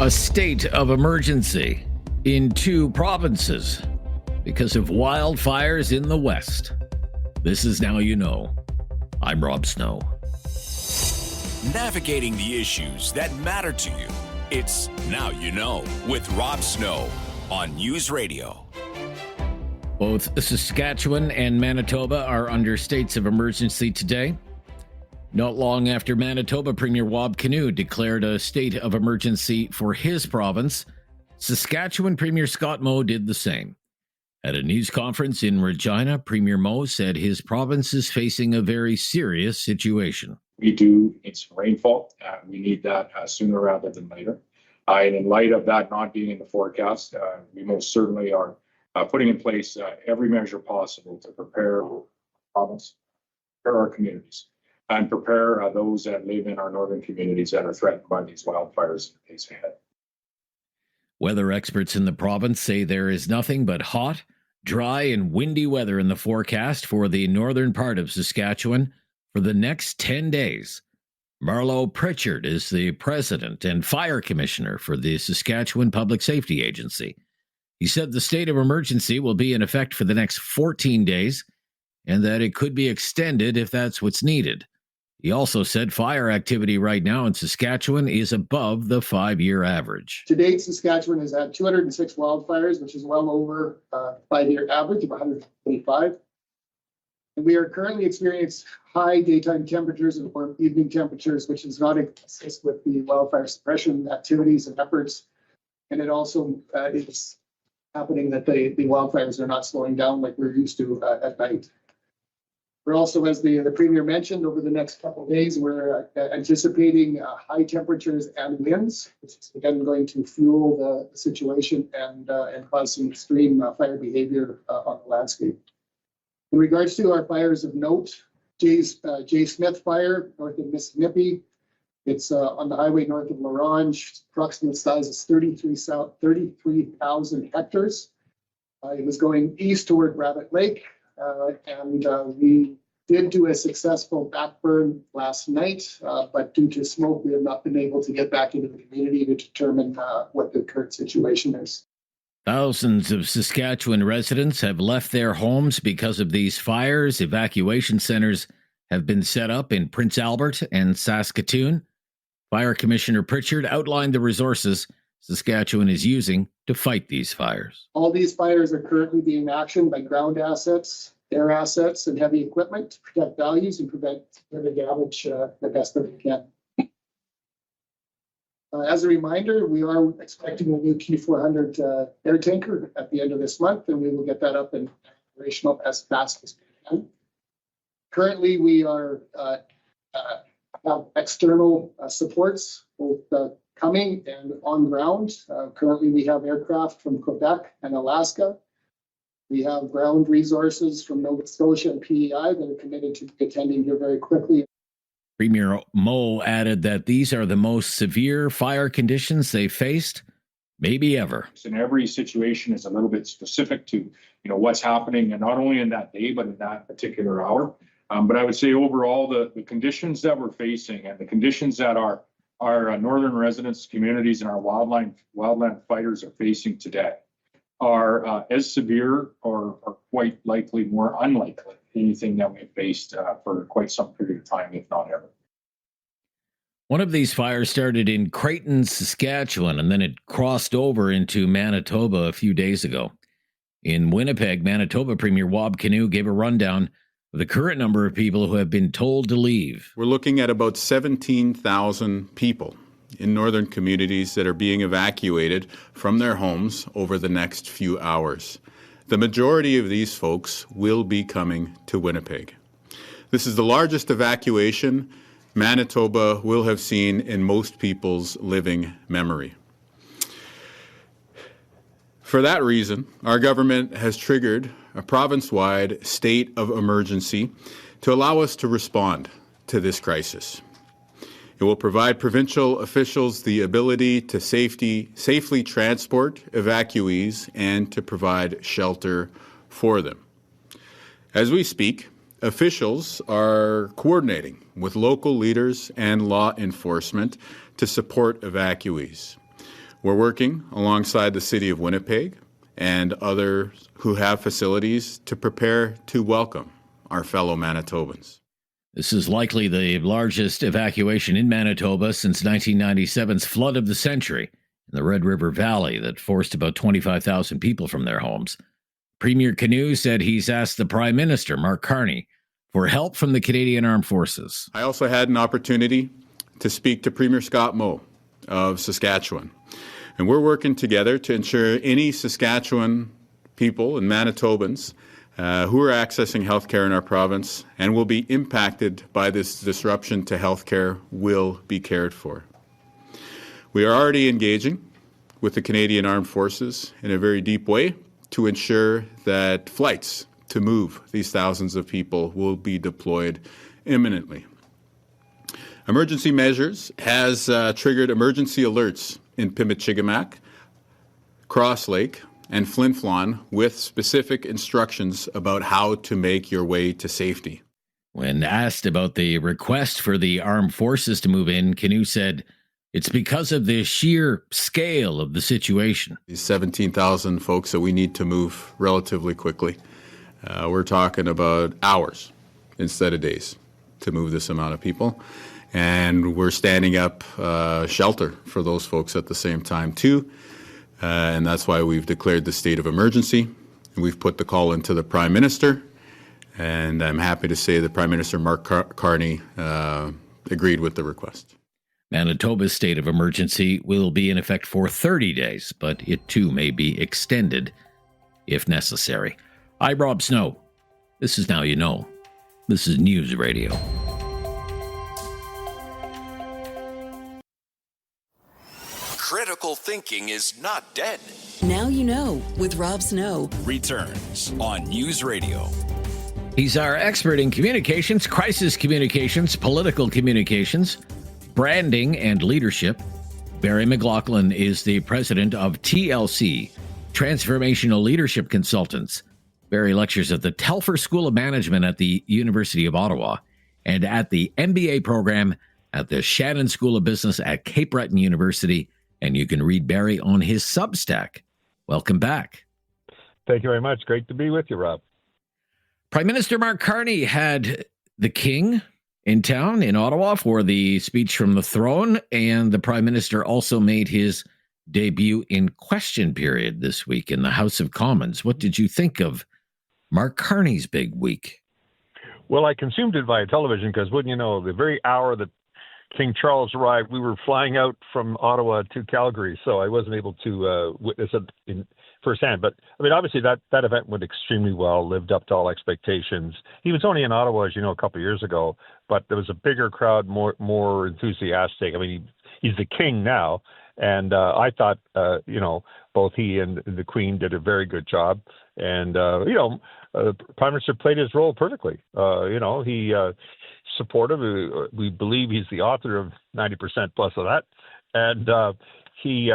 A state of emergency in 2 provinces because of wildfires in the West. This is Now You Know. I'm Rob Snow. Navigating the issues that matter to you. It's Now You Know with Rob Snow on News Radio. Both Saskatchewan and Manitoba are under states of emergency today. Not long after Manitoba Premier Wab Kinew declared a state of emergency for his province, Saskatchewan Premier Scott Moe did the same. At a news conference in Regina, Premier Moe said his province is facing a very serious situation. We do need some rainfall. We need that sooner rather than later. And in light of that not being in the forecast, we most certainly are putting in place every measure possible to prepare our province, prepare our communities, and prepare those that live in our northern communities that are threatened by these wildfires in the days ahead. Weather experts in the province say there is nothing but hot, dry, and windy weather in the forecast for the northern part of Saskatchewan for the next 10 days. Marlo Pritchard is the president and fire commissioner for the Saskatchewan Public Safety Agency. He said the state of emergency will be in effect for the next 14 days and that it could be extended if that's what's needed. He also said fire activity right now in Saskatchewan is above the 5-year average. To date, Saskatchewan has had 206 wildfires, which is well over 5-year average of 125. And we are currently experiencing high daytime temperatures or evening temperatures, which does not assist with the wildfire suppression activities and efforts. And it also is happening that the wildfires are not slowing down like we're used to at night. We're also, as the Premier mentioned, over the next couple of days, we're anticipating high temperatures and winds, which is again going to fuel the situation and cause some extreme fire behavior on the landscape. In regards to our fires of note, J. Smith Fire, north of Mississippi, it's on the highway north of La Ronge. Approximate size is 33,000 hectares. It was going east toward Rabbit Lake. And we did do a successful backburn last night, but due to smoke, we have not been able to get back into the community to determine what the current situation is. Thousands of Saskatchewan residents have left their homes because of these fires. Evacuation centers have been set up in Prince Albert and Saskatoon. Fire Commissioner Pritchard outlined the resources Saskatchewan is using to fight these fires. All these fires are currently being actioned by ground assets, air assets, and heavy equipment to protect values and prevent further damage the best that we can. As a reminder, we are expecting a new Q400 air tanker at the end of this month, and we will get that up and operational as fast as we can. Currently, we are have external supports, both coming and on ground. Currently, we have aircraft from Quebec and Alaska. We have ground resources from Nova Scotia and PEI that are committed to attending here very quickly. Premier Moe added that these are the most severe fire conditions they faced, maybe ever. And every situation is a little bit specific to what's happening, and not only in that day, but in that particular hour. But I would say overall, the conditions that we're facing and the conditions that our northern residents, communities, and our wildland fighters are facing today are as severe or quite likely more unlikely than anything that we've faced for quite some period of time, if not ever. One of these fires started in Creighton, Saskatchewan, and then it crossed over into Manitoba a few days ago. In Winnipeg, Manitoba Premier Wab Kinew gave a rundown of the current number of people who have been told to leave. We're looking at about 17,000 people in northern communities that are being evacuated from their homes over the next few hours. The majority of these folks will be coming to Winnipeg. This is the largest evacuation Manitoba will have seen in most people's living memory. For that reason, our government has triggered a province-wide state of emergency to allow us to respond to this crisis. It will provide provincial officials the ability to safely transport evacuees and to provide shelter for them. As we speak, officials are coordinating with local leaders and law enforcement to support evacuees. We're working alongside the City of Winnipeg and others who have facilities to prepare to welcome our fellow Manitobans. This is likely the largest evacuation in Manitoba since 1997's flood of the century in the Red River Valley that forced about 25,000 people from their homes. Premier Canoe said he's asked the Prime Minister, Mark Carney, for help from the Canadian Armed Forces. I also had an opportunity to speak to Premier Scott Moe of Saskatchewan. And we're working together to ensure any Saskatchewan people and Manitobans who are accessing healthcare in our province and will be impacted by this disruption to healthcare will be cared for. We are already engaging with the Canadian Armed Forces in a very deep way to ensure that flights to move these thousands of people will be deployed imminently. Emergency Measures has triggered emergency alerts in Pimicikamak, Cross Lake, and Flin Flon with specific instructions about how to make your way to safety. When asked about the request for the armed forces to move in, Canoe said it's because of the sheer scale of the situation. These 17,000 folks that we need to move relatively quickly. We're talking about hours instead of days to move this amount of people. And we're standing up shelter for those folks at the same time, too. And that's why we've declared the state of emergency. We've put the call into the Prime Minister. And I'm happy to say that Prime Minister Mark Carney agreed with the request. Manitoba's state of emergency will be in effect for 30 days, but it too may be extended if necessary. I'm Rob Snow. This is Now You Know. This is News Radio. Critical thinking is not dead. Now You Know with Rob Snow. Returns on News Radio. He's our expert in communications, crisis communications, political communications, branding, and leadership. Barry McLaughlin is the president of TLC, Transformational Leadership Consultants. Barry lectures at the Telfer School of Management at the University of Ottawa and at the MBA program at the Shannon School of Business at Cape Breton University. And you can read Barry on his Substack. Welcome back. Thank you very much. Great to be with you, Rob. Prime Minister Mark Carney had the King in town in Ottawa for the speech from the throne, and the Prime Minister also made his debut in Question Period this week in the House of Commons. What did you think of Mark Carney's big week? Well, I consumed it via television because, wouldn't you know, the very hour that King Charles arrived, we were flying out from Ottawa to Calgary, so I wasn't able to witness it in firsthand. But, I mean, obviously that event went extremely well, lived up to all expectations. He was only in Ottawa, as you know, a couple of years ago, but there was a bigger crowd, more enthusiastic. I mean, he's the king now, and I thought, both he and the Queen did a very good job. And, Prime Minister played his role perfectly. He supportive. We believe he's the author of 90% plus of that. And he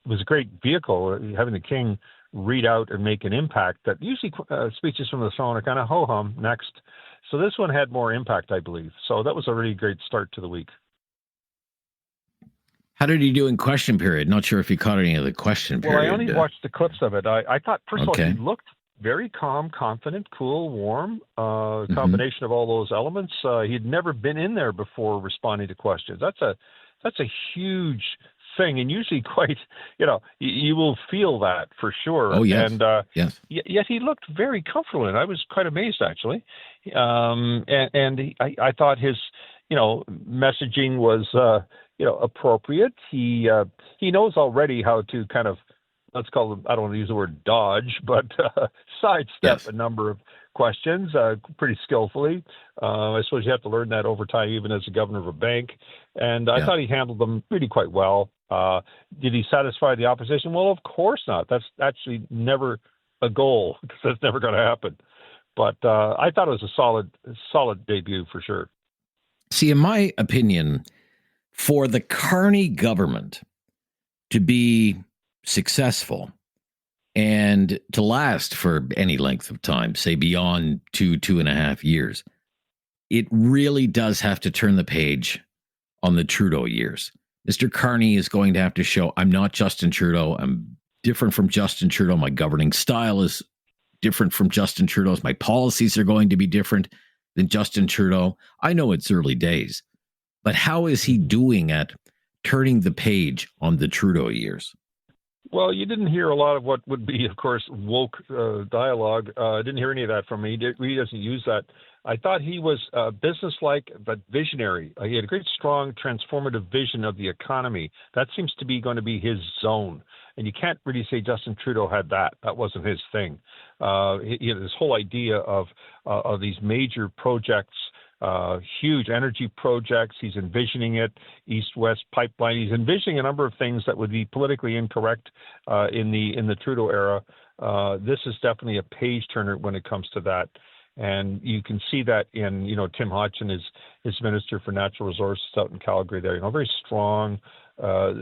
was a great vehicle, having the king read out and make an impact that usually speeches from the throne are kind of ho-hum next. So this one had more impact, I believe. So that was a really great start to the week. How did he do in Question Period? Not sure if he caught any of the Question Period. Well, I only watched the clips of it. I thought, first of all, he looked very calm, confident, cool, warm, combination of all those elements. He'd never been in there before responding to questions. That's a huge thing, and usually quite, you will feel that for sure. Oh, yes. And yes. Yet he looked very comfortable, and I was quite amazed, actually. I thought his, messaging was, appropriate. He knows already how to kind of, let's call them, I don't want to use the word dodge, but sidestep a number of questions pretty skillfully. I suppose you have to learn that over time, even as a governor of a bank. And I thought he handled them really quite well. Did he satisfy the opposition? Well, of course not. That's actually never a goal, because that's never going to happen. But I thought it was a solid debut for sure. See, in my opinion, for the Carney government to be successful and to last for any length of time, say beyond 2.5 years, it really does have to turn the page on the Trudeau years. Mr. Carney is going to have to show, I'm not Justin Trudeau. I'm different from Justin Trudeau. My governing style is different from Justin Trudeau's. My policies are going to be different than Justin Trudeau. I know it's early days, but how is he doing at turning the page on the Trudeau years? Well, you didn't hear a lot of what would be, of course, woke dialogue. I didn't hear any of that from him. He doesn't use that. I thought he was businesslike but visionary. He had a great, strong, transformative vision of the economy. That seems to be going to be his zone. And you can't really say Justin Trudeau had that. That wasn't his thing. This whole idea of these major projects, huge energy projects. He's envisioning it, East-West pipeline. He's envisioning a number of things that would be politically incorrect in the Trudeau era. This is definitely a page turner when it comes to that. And you can see that in, Tim Hodgson, his Minister for Natural Resources out in Calgary there, very strong. A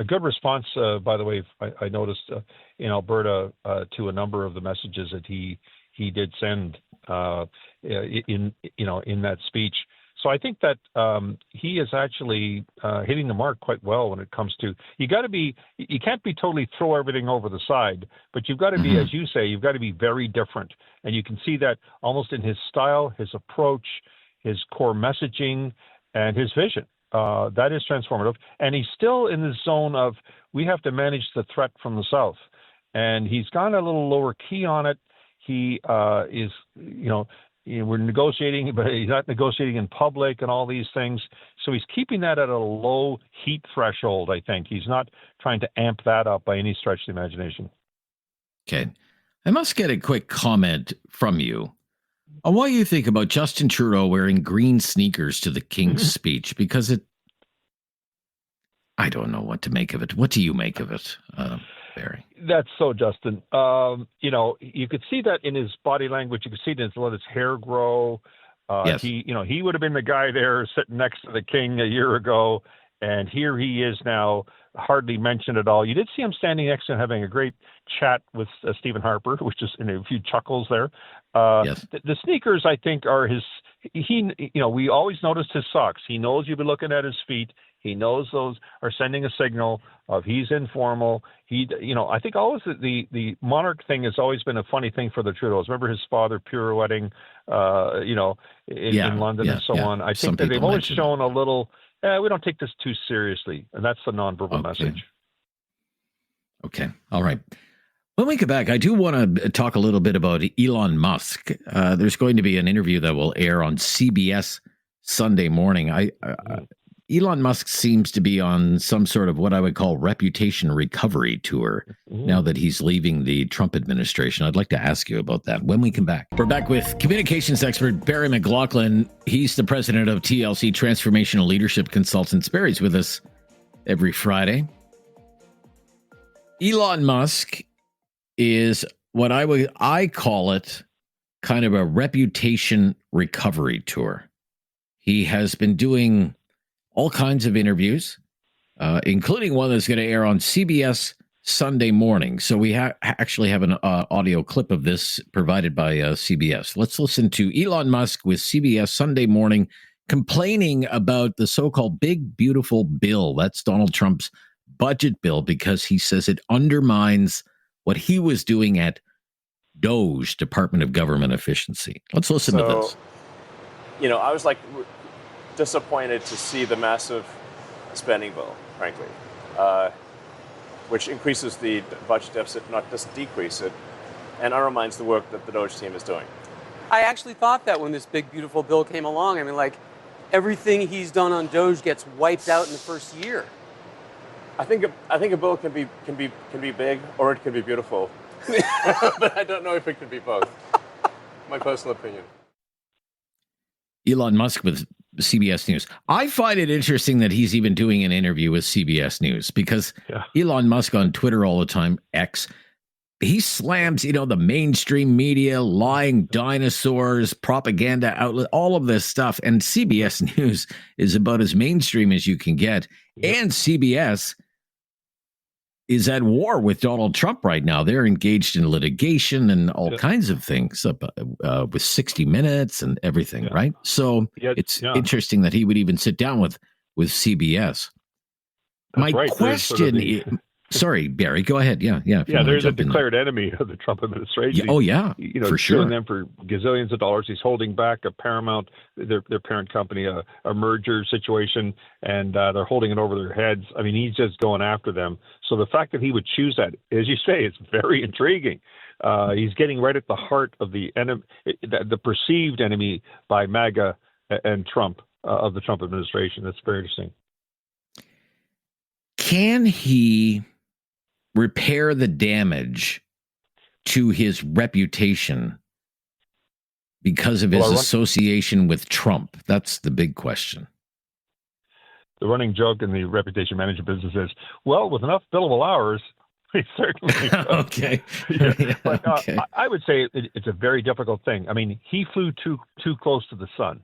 good response, by the way, I noticed in Alberta to a number of the messages that he did send in that speech. So I think that he is actually hitting the mark quite well when it comes to, you can't be totally throw everything over the side, but you've got to be, as you say, you've got to be very different. And you can see that almost in his style, his approach, his core messaging, and his vision. That is transformative. And he's still in the zone of, we have to manage the threat from the South. And he's gone a little lower key on it. He is, we're negotiating, but he's not negotiating in public and all these things. So he's keeping that at a low heat threshold, I think. He's not trying to amp that up by any stretch of the imagination. Okay. I must get a quick comment from you on what you think about Justin Trudeau wearing green sneakers to the King's speech, because I don't know what to make of it. What do you make of it, Barry? That's so Justin. You could see that in his body language. You could see that let his hair grow. Yes. He would have been the guy there sitting next to the King a year ago, and here he is now, hardly mentioned at all. You did see him standing next to him having a great chat with Stephen Harper, which is a few chuckles there. Yes. The sneakers, I think, are his. We always noticed his socks. He knows you'll be looking at his feet. He knows those are sending a signal of he's informal. I think always the monarch thing has always been a funny thing for the Trudeaus. Remember his father pirouetting, in London and so on. I think that they've always shown a little, we don't take this too seriously. And that's the nonverbal message. Okay. All right. When we get back, I do want to talk a little bit about Elon Musk. There's going to be an interview that will air on CBS Sunday morning. Elon Musk seems to be on some sort of what I would call reputation recovery tour now that he's leaving the Trump administration. I'd like to ask you about that when we come back. We're back with communications expert Barry McLaughlin. He's the president of TLC Transformational Leadership Consultants. Barry's with us every Friday. Elon Musk is what I call it kind of a reputation recovery tour. He has been doing all kinds of interviews, including one that's going to air on CBS Sunday morning. So we actually have an audio clip of this provided by CBS. Let's listen to Elon Musk with CBS Sunday morning complaining about the so-called big, beautiful bill. That's Donald Trump's budget bill, because he says it undermines what he was doing at DOGE, Department of Government Efficiency. Let's listen to this. I was disappointed to see the massive spending bill, frankly, which increases the budget deficit, not just decrease it, and undermines the work that the DOGE team is doing. I actually thought that when this big, beautiful bill came along. I mean, everything he's done on DOGE gets wiped out in the first year. I think a bill can be big or it can be beautiful, but I don't know if it can be both. My personal opinion. Elon Musk with CBS News. I find it interesting that he's even doing an interview with CBS News, because Elon Musk on Twitter all the time, X, he slams, the mainstream media, lying dinosaurs, propaganda outlet, all of this stuff. And CBS News is about as mainstream as you can get. And CBS is at war with Donald Trump right now. They're engaged in litigation and all kinds of things with 60 Minutes and everything, right? So it's interesting that he would even sit down with with CBS. That's My right. question sorry, Barry, go ahead. Yeah. Yeah, there's a declared enemy of the Trump administration. For sure. Suing them for gazillions of dollars. He's holding back a Paramount, their parent company, a merger situation, and they're holding it over their heads. I mean, he's just going after them. So the fact that he would choose that, as you say, it's very intriguing. He's getting right at the heart of the enemy, the perceived enemy by MAGA and Trump, of the Trump administration. That's very interesting. Can he repair the damage to his reputation because of his association with Trump? That's the big question. The running joke in the reputation management business is, well, with enough billable hours, he certainly does. Okay. But I would say it's a very difficult thing. I mean, he flew too close to the sun.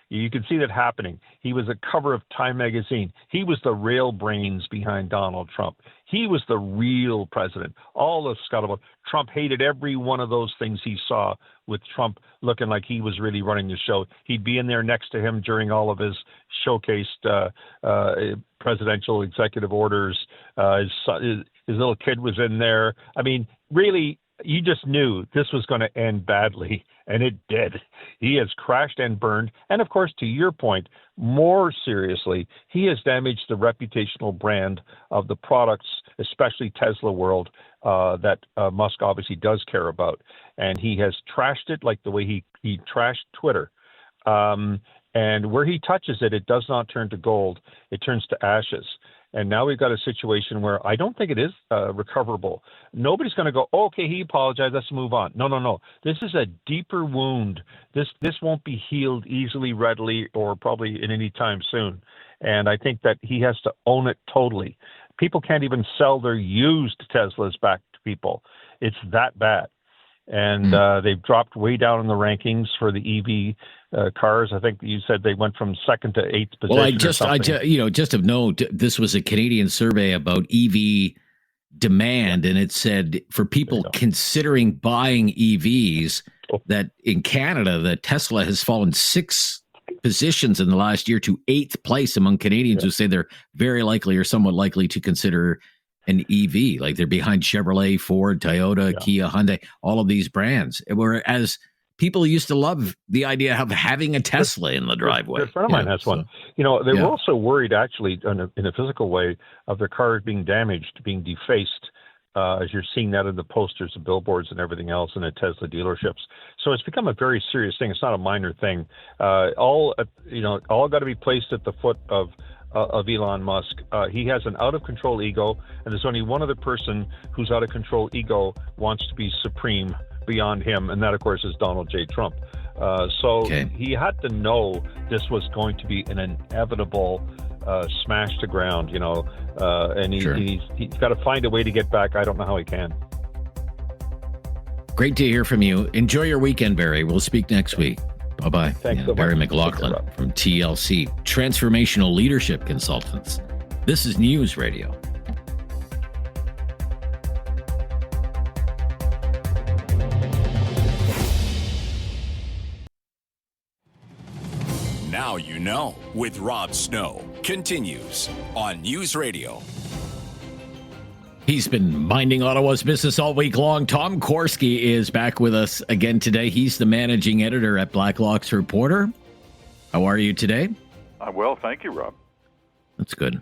You can see that happening. He was a cover of Time magazine. He was the real brains behind Donald Trump. He was the real president. All the scuttlebutt. Trump hated every one of those things he saw, with Trump looking like he was really running the show. He'd be in there next to him during all of his showcased presidential executive orders. His little kid was in there. I mean, really, you just knew this was going to end badly, and it did. He has crashed and burned. And of course, to your point, more seriously, he has damaged the reputational brand of the products, especially Tesla world, that Musk obviously does care about. And he has trashed it like the way he trashed Twitter. And where he touches it, it does not turn to gold. It turns to ashes. And now we've got a situation where I don't think it is recoverable. Nobody's going to go, okay, he apologized, let's move on. No. This is a deeper wound. This won't be healed easily, readily, or probably in any time soon. And I think that he has to own it totally. People can't even sell their used Teslas back to people. It's that bad. And they've dropped way down in the rankings for the EV cars. I think you said they went from second to eighth position. Well, just of note, this was a Canadian survey about EV demand, and it said for people considering buying EVs, that in Canada, the Tesla has fallen 6 positions in the last year to 8th place among Canadians who say they're very likely or somewhat likely to consider an EV. Like they're behind Chevrolet, Ford, Toyota, Kia, Hyundai, all of these brands. Whereas people used to love the idea of having a Tesla in the driveway. A friend of mine has one. They were also worried, actually, in a physical way, of their cars being damaged, being defaced, as you're seeing that in the posters, the billboards, and everything else in the Tesla dealerships. So it's become a very serious thing. It's not a minor thing. All got to be placed at the foot of Elon Musk. He has an out-of-control ego, and there's only one other person whose out-of-control ego wants to be supreme beyond him, and that, of course, is Donald J. Trump. He had to know this was going to be an inevitable smash to ground, and he's got to find a way to get back. I don't know how he can. Great to hear from you. Enjoy your weekend, Barry. We'll speak next week. Bye-bye. Thanks so Barry much. McLaughlin from TLC, Transformational Leadership Consultants. This is News Radio. Now you know with Rob Snow continues on News Radio. He's been minding Ottawa's business all week long. Tom Korski is back with us again today. He's the managing editor at Blacklock's Reporter. How are you today? I'm well, thank you, Rob. That's good.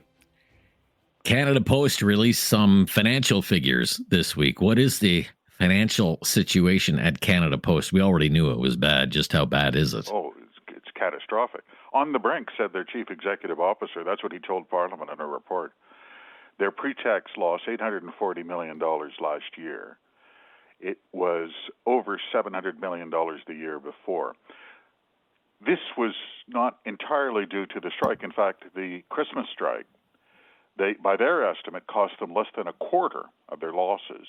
Canada Post released some financial figures this week. What is the financial situation at Canada Post? We already knew it was bad. Just how bad is it? Oh, it's catastrophic. On the brink, said their chief executive officer. That's what he told Parliament in a report. Their pre-tax loss, $840 million last year. It was over $700 million the year before. This was not entirely due to the strike. In fact, the Christmas strike, by their estimate, cost them less than a quarter of their losses.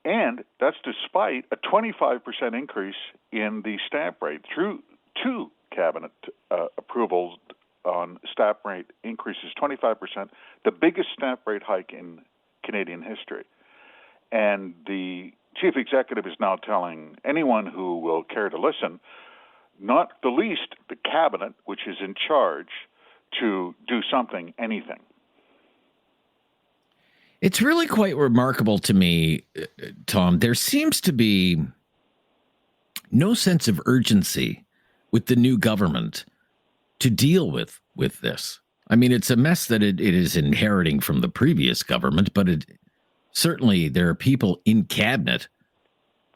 And that's despite a 25% increase in the stamp rate through 2 cabinet approvals on stamp rate increases, 25%, the biggest stamp rate hike in Canadian history. And the chief executive is now telling anyone who will care to listen, not the least the cabinet, which is in charge, to do something, anything. It's really quite remarkable to me, Tom. There seems to be no sense of urgency with the new government to deal with this. I mean, it's a mess that it is inheriting from the previous government, but certainly there are people in cabinet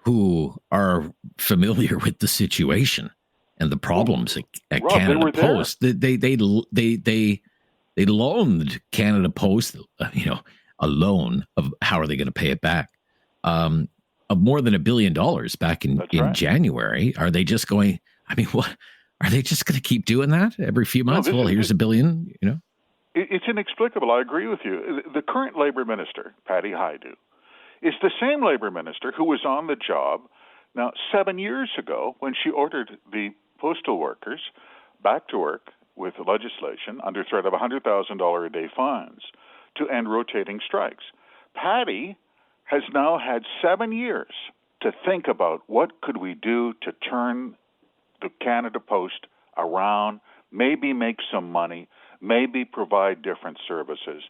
who are familiar with the situation and the problems at Rob, Canada Post. They loaned Canada Post, a loan of how are they going to pay it back? Of more than $1 billion back in January. Are they just going? I mean, what are they just going to keep doing that every few months? Well, here's $1 billion. It's inexplicable. I agree with you. The current Labour Minister, Patty Hajdu, is the same Labour Minister who was on the job now 7 years ago when she ordered the postal workers back to work with legislation under threat of $100,000 a day fines to end rotating strikes. Patty has now had 7 years to think about what could we do to turn the Canada Post around, maybe make some money, maybe provide different services.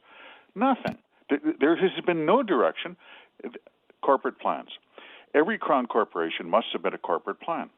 Nothing. There has been no direction. Corporate plans. Every Crown corporation must submit a corporate plan.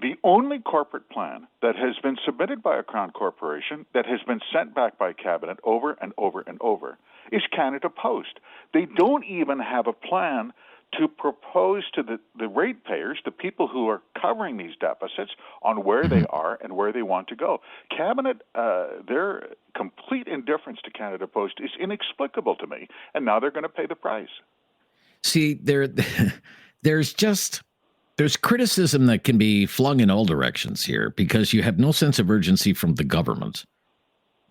The only corporate plan that has been submitted by a Crown corporation that has been sent back by Cabinet over and over and over is Canada Post. They don't even have a plan to propose to the ratepayers, the people who are covering these deficits, on where they are and where they want to go. Cabinet, their complete indifference to Canada Post is inexplicable to me, and now they're going to pay the price. See, there's criticism that can be flung in all directions here because you have no sense of urgency from the government.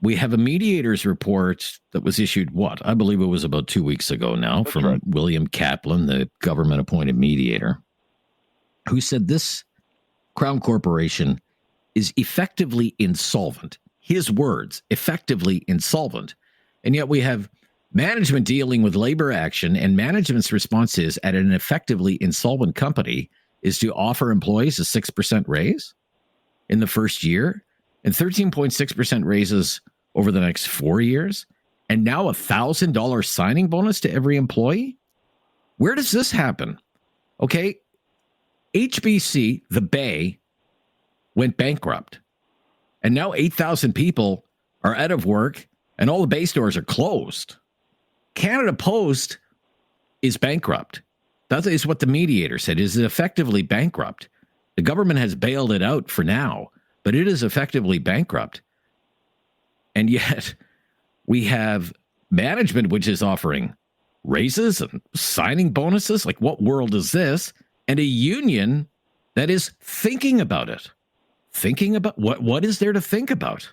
We have a mediator's report that was issued, I believe it was about 2 weeks ago now, from William Kaplan, the government-appointed mediator, who said this Crown Corporation is effectively insolvent. His words, effectively insolvent. And yet we have management dealing with labor action, and management's response is, at an effectively insolvent company, is to offer employees a 6% raise in the first year and 13.6% raises over the next 4 years, and now $1,000 signing bonus to every employee? Where does this happen? Okay, HBC, the Bay, went bankrupt, and now 8,000 people are out of work, and all the Bay stores are closed. Canada Post is bankrupt. That is what the mediator said, is effectively bankrupt. The government has bailed it out for now, but it is effectively bankrupt. And yet we have management which is offering raises and signing bonuses. Like, what world is this? And a union that is thinking about it. Thinking about what is there to think about?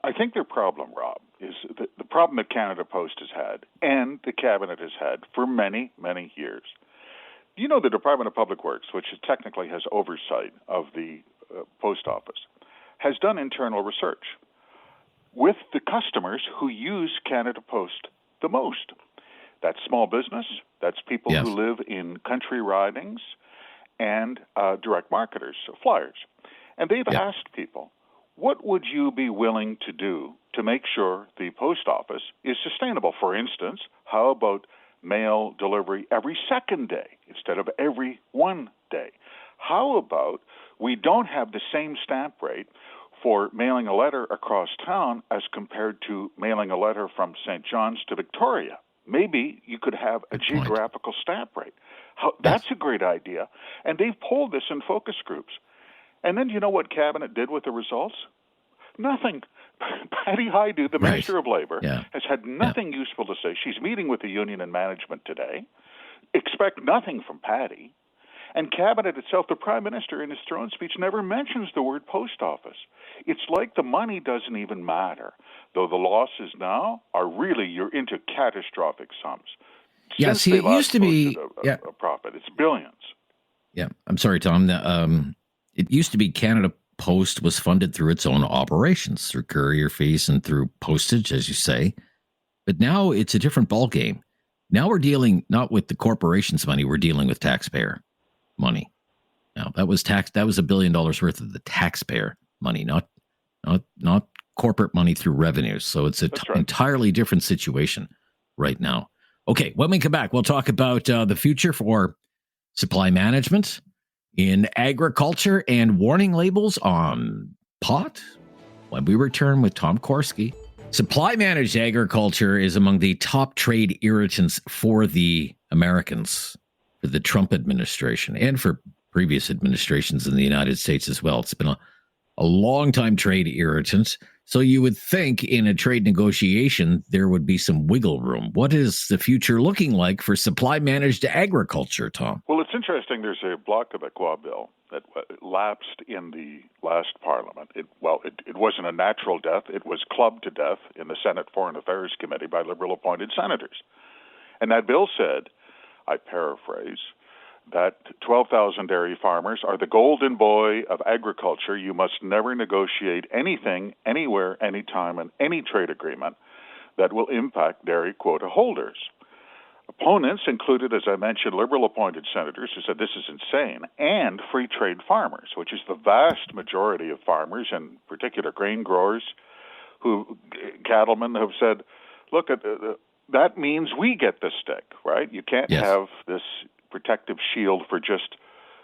I think their problem, Rob, is the problem that Canada Post has had and the Cabinet has had for many, many years. You know, the Department of Public Works, which technically has oversight of the post office, has done internal research with the customers who use Canada Post the most. That's small business, that's people who live in country ridings, and direct marketers, so flyers. And they've asked people, what would you be willing to do to make sure the post office is sustainable? For instance, how about mail delivery every second day instead of every one day? How about we don't have the same stamp rate for mailing a letter across town as compared to mailing a letter from St. John's to Victoria? Maybe you could have a geographical stamp rate. That's a great idea. And they've polled this in focus groups. And then do you know what Cabinet did with the results? Nothing. Patty Hajdu, the Minister of Labour, has had nothing useful to say. She's meeting with the union and management today. Expect nothing from Patty. And Cabinet itself, the Prime Minister in his throne speech never mentions the word post office. It's like the money doesn't even matter, though the losses now are really, you're into catastrophic sums. Yeah, see, it used to be a profit. It's billions. Yeah, I'm sorry, Tom. It used to be Canada Post was funded through its own operations, through courier fees and through postage, as you say. But now it's a different ballgame. Now we're dealing not with the corporation's money, we're dealing with taxpayer money. Now that was $1 billion worth of the taxpayer money, not not corporate money through revenues. So it's an right. entirely different situation right now. Okay, when we come back, we'll talk about the future for supply management in agriculture and warning labels on pot when we return with Tom Korski. Supply managed agriculture is among the top trade irritants for the Americans, for the Trump administration, and for previous administrations in the United States as well. It's been a long-time trade irritant. So you would think in a trade negotiation, there would be some wiggle room. What is the future looking like for supply-managed agriculture, Tom? Well, it's interesting. There's a Bloc Québécois bill that lapsed in the last parliament. It wasn't a natural death. It was clubbed to death in the Senate Foreign Affairs Committee by Liberal-appointed senators. And that bill said, I paraphrase, that 12,000 dairy farmers are the golden boy of agriculture. You must never negotiate anything, anywhere, anytime, in any trade agreement that will impact dairy quota holders. Opponents included, as I mentioned, Liberal-appointed senators who said this is insane, and free trade farmers, which is the vast majority of farmers, and in particular grain growers, cattlemen have said, look, that means we get the stick, right? You can't have this protective shield for just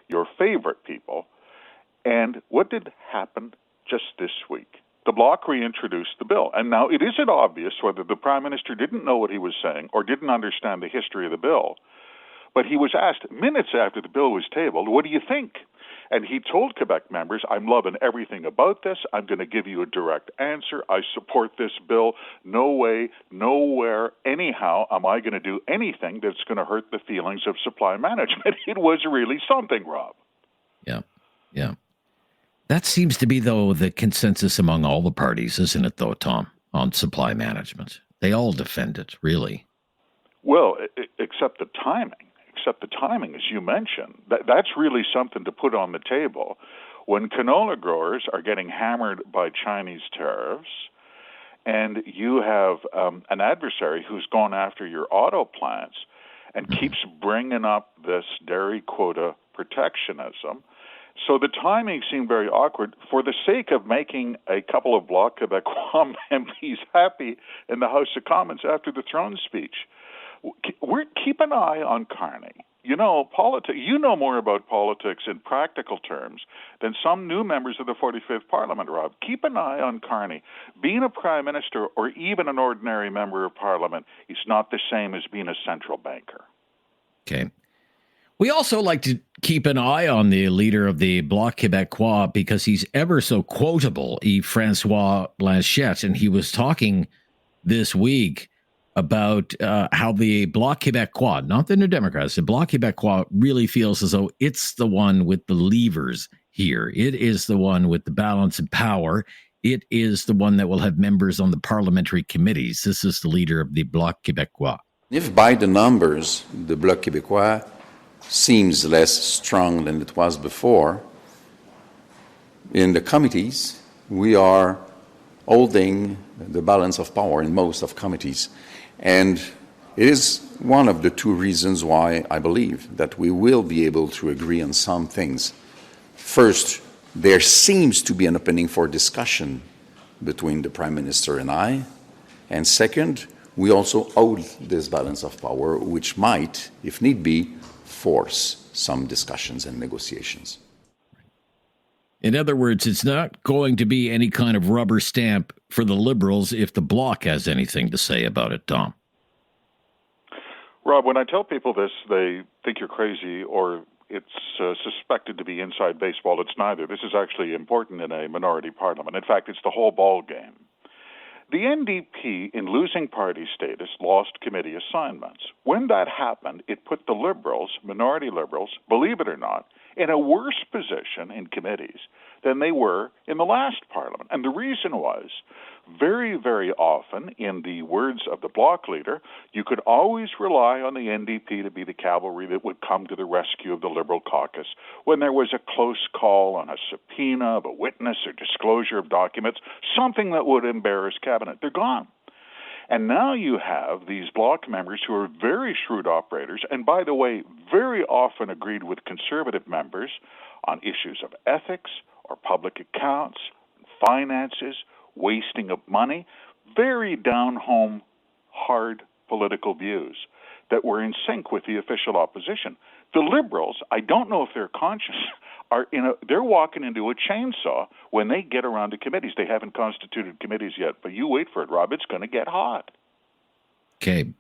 your favorite people. And what did happen just this week? The Bloc reintroduced the bill. And now it isn't obvious whether the Prime Minister didn't know what he was saying or didn't understand the history of the bill. But he was asked minutes after the bill was tabled, what do you think? And he told Quebec members, I'm loving everything about this. I'm going to give you a direct answer. I support this bill. No way, nowhere, anyhow am I going to do anything that's going to hurt the feelings of supply management. It was really something, Rob. Yeah. That seems to be, though, the consensus among all the parties, isn't it, though, Tom, on supply management? They all defend it, really. Well, except the timing. Except the timing, as you mentioned. That's really something to put on the table. When canola growers are getting hammered by Chinese tariffs, and you have an adversary who's gone after your auto plants and keeps bringing up this dairy quota protectionism, so the timing seemed very awkward for the sake of making a couple of Bloc Québécois MPs happy in the House of Commons after the throne speech. Keep an eye on Carney. You know more about politics in practical terms than some new members of the 45th Parliament, Rob. Keep an eye on Carney. Being a prime minister or even an ordinary member of Parliament is not the same as being a central banker. Okay. We also like to keep an eye on the leader of the Bloc Québécois because he's ever so quotable, Yves-François Blanchet, and he was talking this week about how the Bloc Québécois, not the New Democrats, the Bloc Québécois really feels as though it's the one with the levers here. It is the one with the balance of power. It is the one that will have members on the parliamentary committees. This is the leader of the Bloc Québécois. If by the numbers, the Bloc Québécois seems less strong than it was before, in the committees, we are holding the balance of power in most of committees. And it is one of the two reasons why I believe that we will be able to agree on some things. First, there seems to be an opening for discussion between the Prime Minister and I. And second, we also hold this balance of power, which might, if need be, force some discussions and negotiations. In other words, it's not going to be any kind of rubber stamp for the Liberals if the Bloc has anything to say about it, Tom. Rob, when I tell people this, they think you're crazy or it's suspected to be inside baseball. It's neither. This is actually important in a minority parliament. In fact, it's the whole ball game. The NDP, in losing party status, lost committee assignments. When that happened, it put the Liberals, minority Liberals, believe it or not, in a worse position in committees than they were in the last parliament. And the reason was, very, very often, in the words of the Bloc leader, you could always rely on the NDP to be the cavalry that would come to the rescue of the Liberal caucus when there was a close call on a subpoena of a witness or disclosure of documents, something that would embarrass cabinet. They're gone. And now you have these Bloc members who are very shrewd operators, and by the way, very often agreed with Conservative members on issues of ethics or public accounts, finances, wasting of money, very down-home, hard political views that were in sync with the official opposition. The Liberals, I don't know if they're conscious, they're walking into a chainsaw when they get around to committees. They haven't constituted committees yet, but you wait for it, Rob. It's going to get hot. Okay.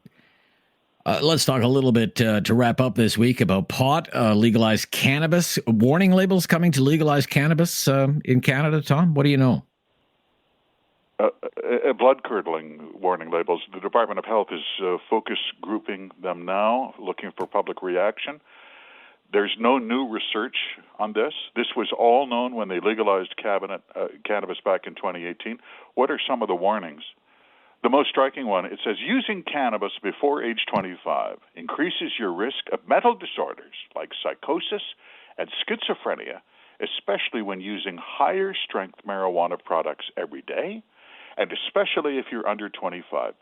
Let's talk a little bit to wrap up this week about pot, legalized cannabis, warning labels coming to legalize cannabis in Canada. Tom, what do you know? Blood-curdling warning labels. The Department of Health is focus grouping them now, looking for public reaction. There's no new research on this. This was all known when they legalized cannabis back in 2018. What are some of the warnings? The most striking one, it says, using cannabis before age 25 increases your risk of mental disorders like psychosis and schizophrenia, especially when using higher-strength marijuana products every day, and especially if you're under 25.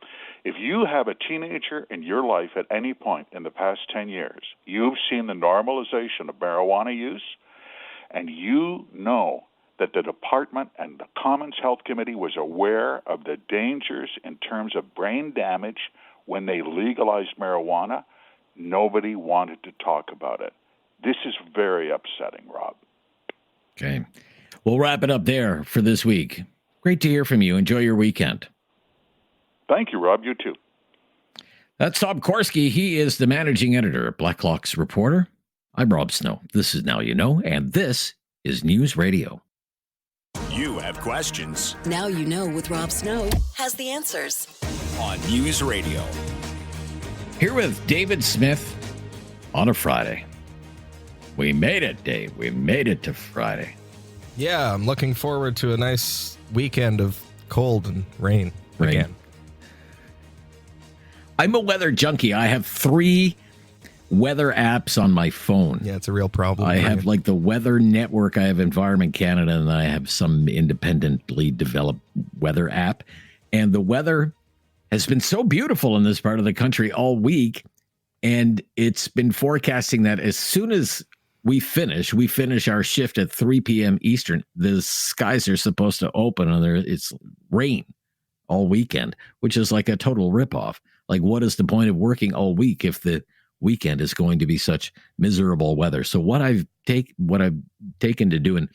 If you have a teenager in your life at any point in the past 10 years, you've seen the normalization of marijuana use, and you know that the department and the Commons Health Committee was aware of the dangers in terms of brain damage when they legalized marijuana, nobody wanted to talk about it. This is very upsetting, Rob. Okay. We'll wrap it up there for this week. Great to hear from you. Enjoy your weekend. Thank you, Rob. You too. That's Tom Korski. He is the managing editor of Blacklock's Reporter. I'm Rob Snow. This is Now You Know, and this is News Radio. You have questions. Now You Know with Rob Snow has the answers. On News Radio. Here with David Smith on a Friday. We made it, Dave. We made it to Friday. Yeah, I'm looking forward to a nice weekend of cold and rain again. I'm a weather junkie. I have 3 weather apps on my phone. Yeah, it's a real problem. I have like the Weather Network, I have Environment Canada, and I have some independently developed weather app. And the weather has been so beautiful in this part of the country all week. And it's been forecasting that as soon as we finish our shift at 3 p.m. Eastern, the skies are supposed to open and it's rain all weekend, which is like a total ripoff. Like, what is the point of working all week if the weekend is going to be such miserable weather? So what I've taken to doing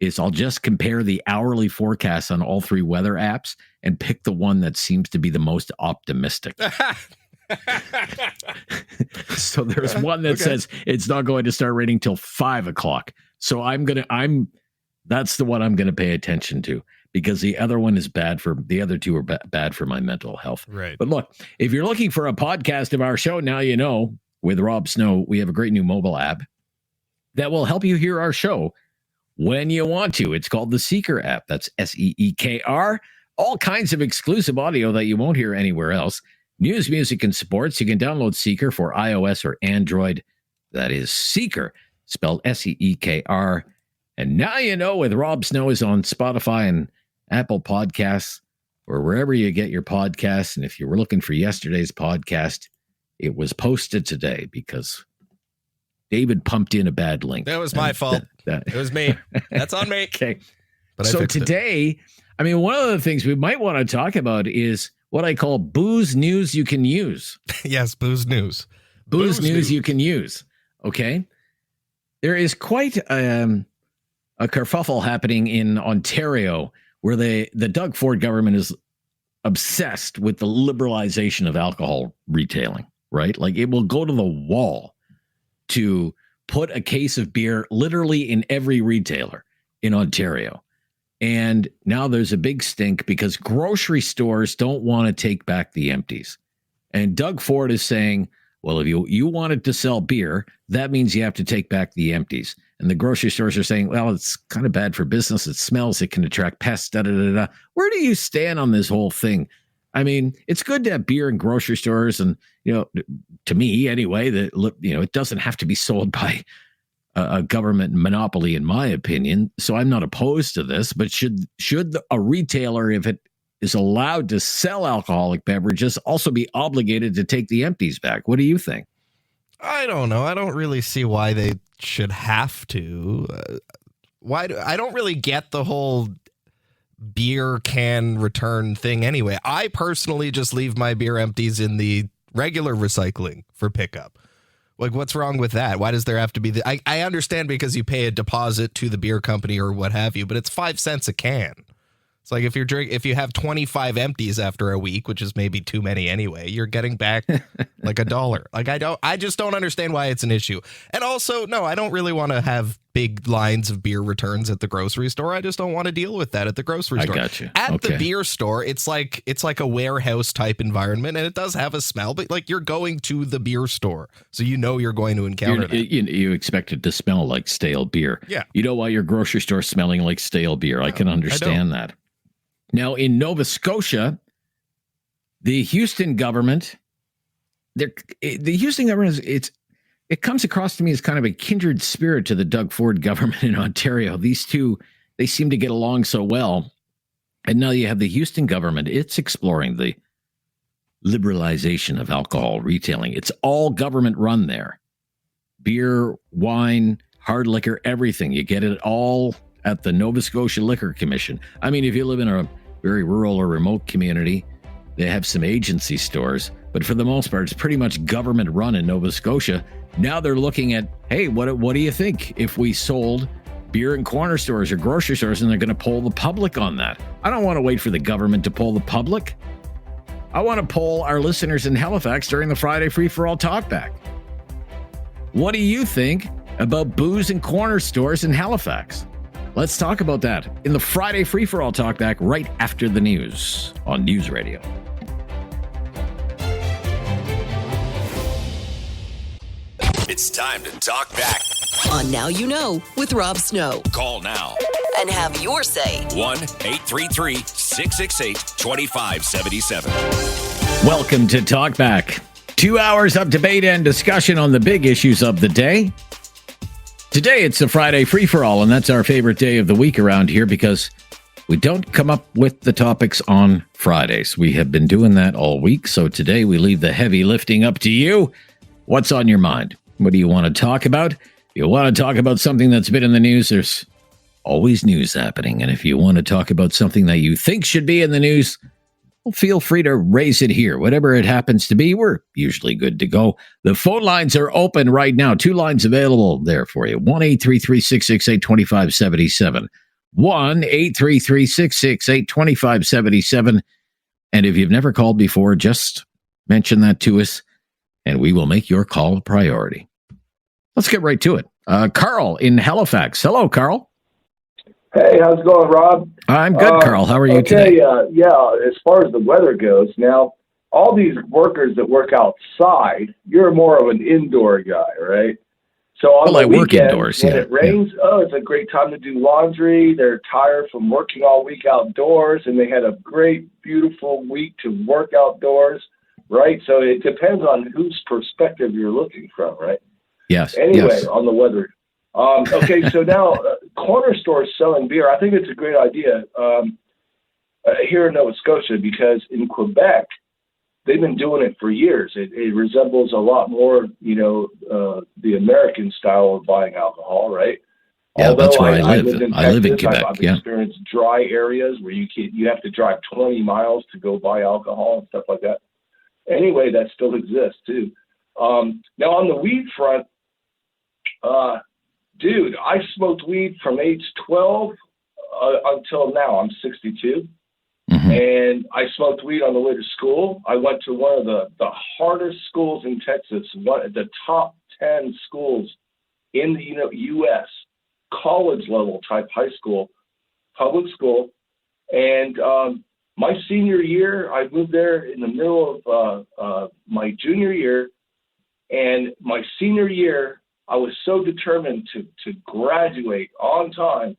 is I'll just compare the hourly forecasts on all 3 weather apps and pick the one that seems to be the most optimistic. So there's one that says it's not going to start raining till 5 o'clock. So that's the one I'm going to pay attention to, because the other one is the other 2 are bad for my mental health. Right. But look, if you're looking for a podcast of our show, Now You Know, with Rob Snow, we have a great new mobile app that will help you hear our show when you want to. It's called the Seeker app. That's SEEKR. All kinds of exclusive audio that you won't hear anywhere else. News, music, and sports. You can download Seeker for iOS or Android. That is Seeker, spelled SEEKR. And Now You Know with Rob Snow is on Spotify and Apple Podcasts, or wherever you get your podcasts. And if you were looking for yesterday's podcast, it was posted today because David pumped in a bad link. That was my fault. It was me. That's on me. Okay. But so today, one of the things we might want to talk about is what I call booze news you can use. Yes, booze news. Booze news you can use. Okay. There is quite a kerfuffle happening in Ontario where the Doug Ford government is obsessed with the liberalization of alcohol retailing, right? Like, it will go to the wall to put a case of beer literally in every retailer in Ontario. And now there's a big stink because grocery stores don't want to take back the empties. And Doug Ford is saying, well, if you wanted to sell beer, that means you have to take back the empties. And the grocery stores are saying, well, it's kind of bad for business. It smells. It can attract pests. Da, da, da, da. Where do you stand on this whole thing? I mean, it's good to have beer in grocery stores. And, to me anyway, it doesn't have to be sold by a government monopoly, in my opinion. So I'm not opposed to this. But should a retailer, if it is allowed to sell alcoholic beverages, also be obligated to take the empties back? What do you think? I don't know. I don't really see why they should have to. I don't really get the whole beer can return thing anyway. I personally just leave my beer empties in the regular recycling for pickup. Like, what's wrong with that? Why does there have to be I understand because you pay a deposit to the beer company or what have you, but it's 5 cents a can. It's like if you have 25 empties after a week, which is maybe too many anyway, you're getting back like $1. Like, I just don't understand why it's an issue. And also, no, I don't really want to have big lines of beer returns at the grocery store. I just don't want to deal with that at the grocery store. I got you. At the beer store, it's like a warehouse type environment, and it does have a smell, but like you're going to the beer store, so you know you're going to encounter that. You expect it to smell like stale beer. Yeah. You know why your grocery store smelling like stale beer. I can understand that. Now, in Nova Scotia, the Houston government, it comes across to me as kind of a kindred spirit to the Doug Ford government in Ontario. These two, they seem to get along so well. And now you have the Houston government. It's exploring the liberalization of alcohol retailing. It's all government run there. Beer, wine, hard liquor, everything. You get it all at the Nova Scotia Liquor Commission. I mean, if you live in a very rural or remote community, they have some agency stores, but for the most part, it's pretty much government run in Nova Scotia. Now they're looking at, hey, what do you think if we sold beer in corner stores or grocery stores, and they're going to poll the public on that? I don't want to wait for the government to poll the public. I want to poll our listeners in Halifax during the Friday Free-for-All Talkback. What do you think about booze in corner stores in Halifax? Let's talk about that in the Friday Free-for-All Talkback right after the news on News Radio. It's time to talk back On Now You Know with Rob Snow. Call now And have your say. 1-833-668-2577. Welcome to Talkback. 2 hours of debate and discussion on the big issues of the day. Today, it's the Friday Free-for-All, and that's our favorite day of the week around here because we don't come up with the topics on Fridays. We have been doing that all week, so today we leave the heavy lifting up to you. What's on your mind? What do you want to talk about? If you want to talk about something that's been in the news, there's always news happening. And if you want to talk about something that you think should be in the news, well, feel free to raise it here. Whatever it happens to be, we're usually good to go. The phone lines are open right now. 2 lines available there for you. 1-833-668-2577. 1-833-668-2577. And if you've never called before, just mention that to us, and we will make your call a priority. Let's get right to it. Carl in Halifax. Hello, Carl. Hey, how's it going, Rob? I'm good, Carl. How are you today? Yeah, as far as the weather goes, now, all these workers that work outside, you're more of an indoor guy, right? So on the weekends, work indoors, when it rains, it's a great time to do laundry. They're tired from working all week outdoors, and they had a great, beautiful week to work outdoors, right? So it depends on whose perspective you're looking from, right? Yes. Anyway, on the weather. Okay, so now corner stores selling beer, I think it's a great idea here in Nova Scotia because in Quebec, they've been doing it for years. It resembles a lot more, the American style of buying alcohol, right? Yeah, that's where I live. I live in Quebec. I've experienced dry areas where you have to drive 20 miles to go buy alcohol and stuff like that. Anyway, that still exists too. Now on the weed front, dude, I smoked weed from age 12 until now. I'm 62. Mm-hmm. And I smoked weed on the way to school. I went to one of the hardest schools in Texas, one of the top 10 schools in the U.S., college level type high school, public school. And my senior year, I moved there in the middle of my junior year. And my senior year, I was so determined to graduate on time.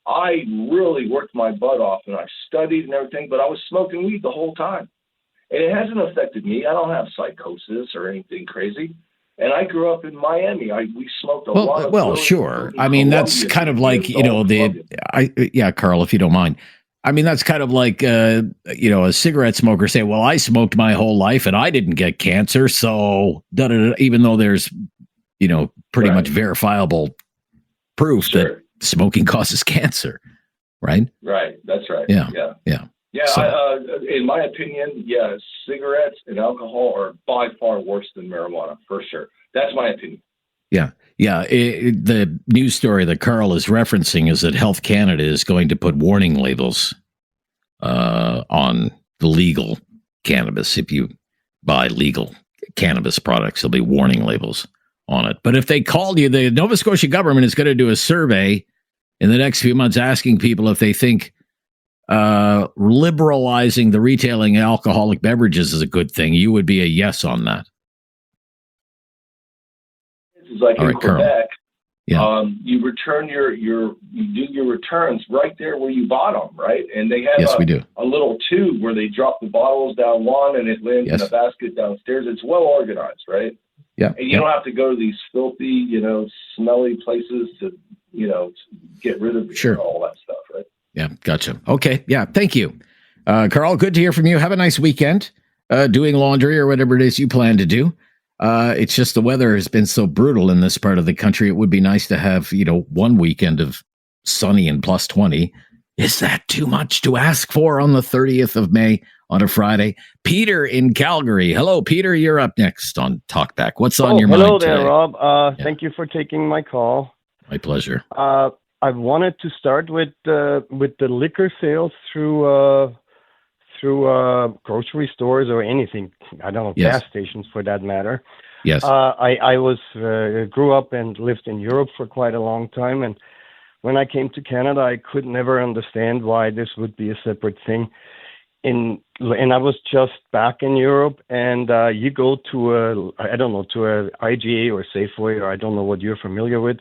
I really worked my butt off and I studied and everything, but I was smoking weed the whole time. And it hasn't affected me. I don't have psychosis or anything crazy. And I grew up in Miami. We smoked a lot of... Well, sure. I mean, that's kind of like, Carl, if you don't mind. I mean, that's kind of like, a cigarette smoker say, well, I smoked my whole life and I didn't get cancer. So, even though there's, pretty much verifiable proof that smoking causes cancer. right? Right. That's right. Yeah. Yeah. Yeah. Yeah. So- In my opinion, yeah, cigarettes and alcohol are by far worse than marijuana, for sure. That's my opinion. Yeah. Yeah. The news story that Carl is referencing is that Health Canada is going to put warning labels on the legal cannabis. If you buy legal cannabis products, there'll be warning labels on it. But if they called you, the Nova Scotia government is going to do a survey in the next few months asking people if they think liberalizing the retailing of alcoholic beverages is a good thing. You would be a yes on that. It's like All in right, Carl. Quebec, Yeah. you return you do your returns right there where you bought them, right? And they have Yes, we do. a little tube where they drop the bottles down one and it lands in Yes. a basket downstairs. It's well organized, right? Yeah. And you don't have to go to these filthy, smelly places to, get rid of Sure. all that stuff, right? Yeah, gotcha. Okay, yeah, thank you. Carl, good to hear from you. Have a nice weekend doing laundry or whatever it is you plan to do. It's just the weather has been so brutal in this part of the country. It would be nice to have, one weekend of sunny and plus 20. Is that too much to ask for on the 30th of May on a Friday? Peter in Calgary. Hello, Peter. You're up next on Talkback. What's on your mind Hello today? there, Rob. Thank you for taking my call. My pleasure. I wanted to start with the liquor sales through grocery stores or anything. I don't know, Yes. gas stations for that matter. Yes. I was grew up and lived in Europe for quite a long time, and when I came to Canada, I could never understand why this would be a separate thing. And I was just back in Europe, and you go to a IGA or Safeway, or I don't know what you're familiar with,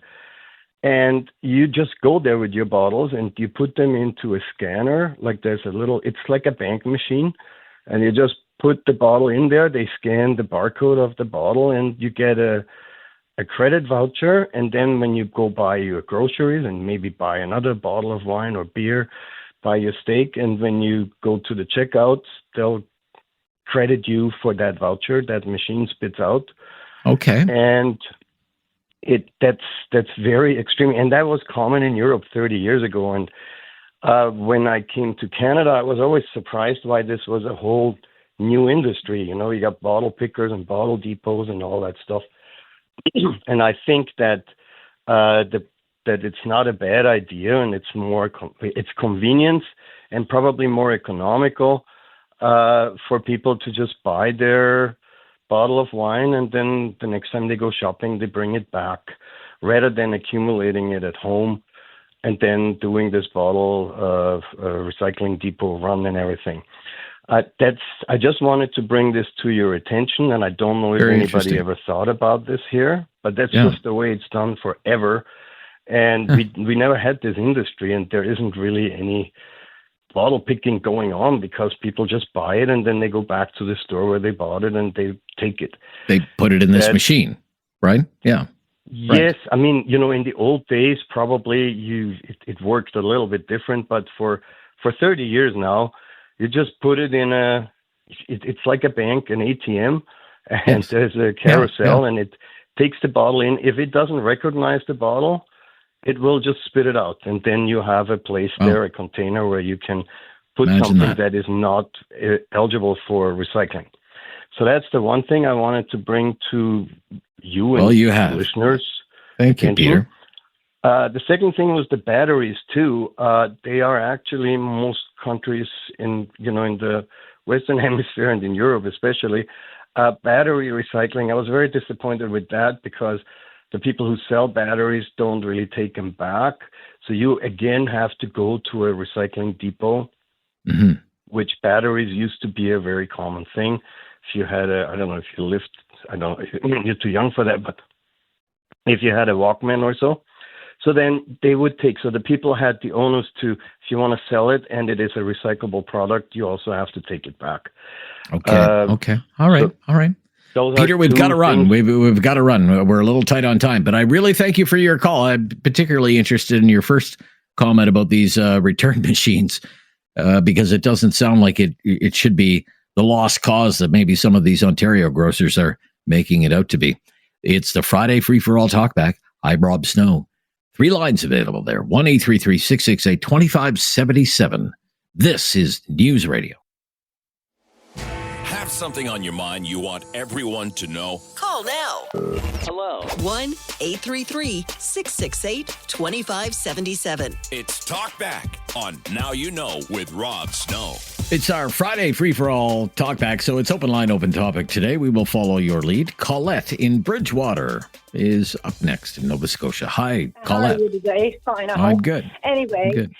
and you just go there with your bottles and you put them into a scanner. Like it's like a bank machine, and you just put the bottle in there. They scan the barcode of the bottle, and you get a credit voucher. And then when you go buy your groceries and maybe buy another bottle of wine or beer, buy your steak, and when you go to the checkouts, they'll credit you for that voucher that machine spits out. Okay. And that's very extreme, and that was common in Europe 30 years ago. And when I came to Canada, I was always surprised why this was a whole new industry. You got bottle pickers and bottle depots and all that stuff. And I think that that it's not a bad idea, and it's more it's convenience and probably more economical for people to just buy their bottle of wine, and then the next time they go shopping, they bring it back, rather than accumulating it at home and then doing this bottle recycling depot run and everything. I just wanted to bring this to your attention, and I don't know if Very anybody interesting. ever thought about this here, but that's Yeah. just the way it's done forever. And we never had this industry, and there isn't really any bottle picking going on because people just buy it and then they go back to the store where they bought it and they take it. They put it in this That- machine, right? Yeah. Yes, I mean, in the old days, probably it worked a little bit different, but for 30 years now, you just put it in it's like a bank, an ATM, and Yes. there's a carousel, yeah. and it takes the bottle in. If it doesn't recognize the bottle, it will just spit it out, and then you have a place there, a container where you can put Imagine something that. that is not eligible for recycling. So that's the one thing I wanted to bring to you and Well, you have. listeners. Thank you, attention. Peter. The second thing was the batteries too. They are actually most countries in the Western Hemisphere and in Europe especially, battery recycling. I was very disappointed with that because the people who sell batteries don't really take them back. So you again have to go to a recycling depot, which batteries used to be a very common thing. If you had I don't know if you lived, you're too young for that, but if you had a Walkman or so. So then they would take, so the people had the onus to, if you want to sell it and it is a recyclable product, you also have to take it back. Okay. Okay. All right. All right. Those Peter, are we've two got to run. things- We've got to run. We're a little tight on time, but I really thank you for your call. I'm particularly interested in your first comment about these return machines because it doesn't sound like it should be the lost cause that maybe some of these Ontario grocers are making it out to be. It's the Friday Free for All Talkback. I'm Rob Snow. 3 lines available there. 1-833-668-2577. This is News Radio. Have something on your mind you want everyone to know? Call now. Hello. 1-833-668-2577. It's Talk Back on Now You Know with Rob Snow. It's our Friday free-for-all talkback, so it's open line, open topic today. We will follow your lead. Colette in Bridgewater is up next in Nova Scotia. Hi, Colette. How are you today? Fine, I I'm hope. good. Anyway, I'm good.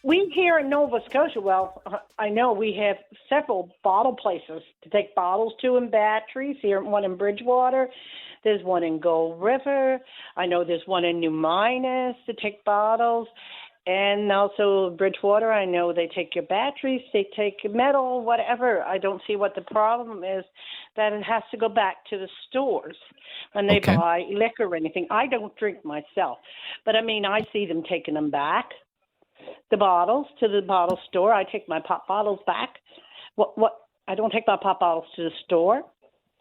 we here in Nova Scotia, well, I know we have several bottle places to take bottles to and batteries. Here, one in Bridgewater. There's one in Gold River. I know there's one in New Minas to take bottles. And also Bridgewater, I know they take your batteries, they take your metal, whatever. I don't see what the problem is that it has to go back to the stores when they buy liquor or anything. I don't drink myself, but I mean, I see them taking them back, the bottles, to the bottle store. I take my pop bottles back. What? I don't take my pop bottles to the store.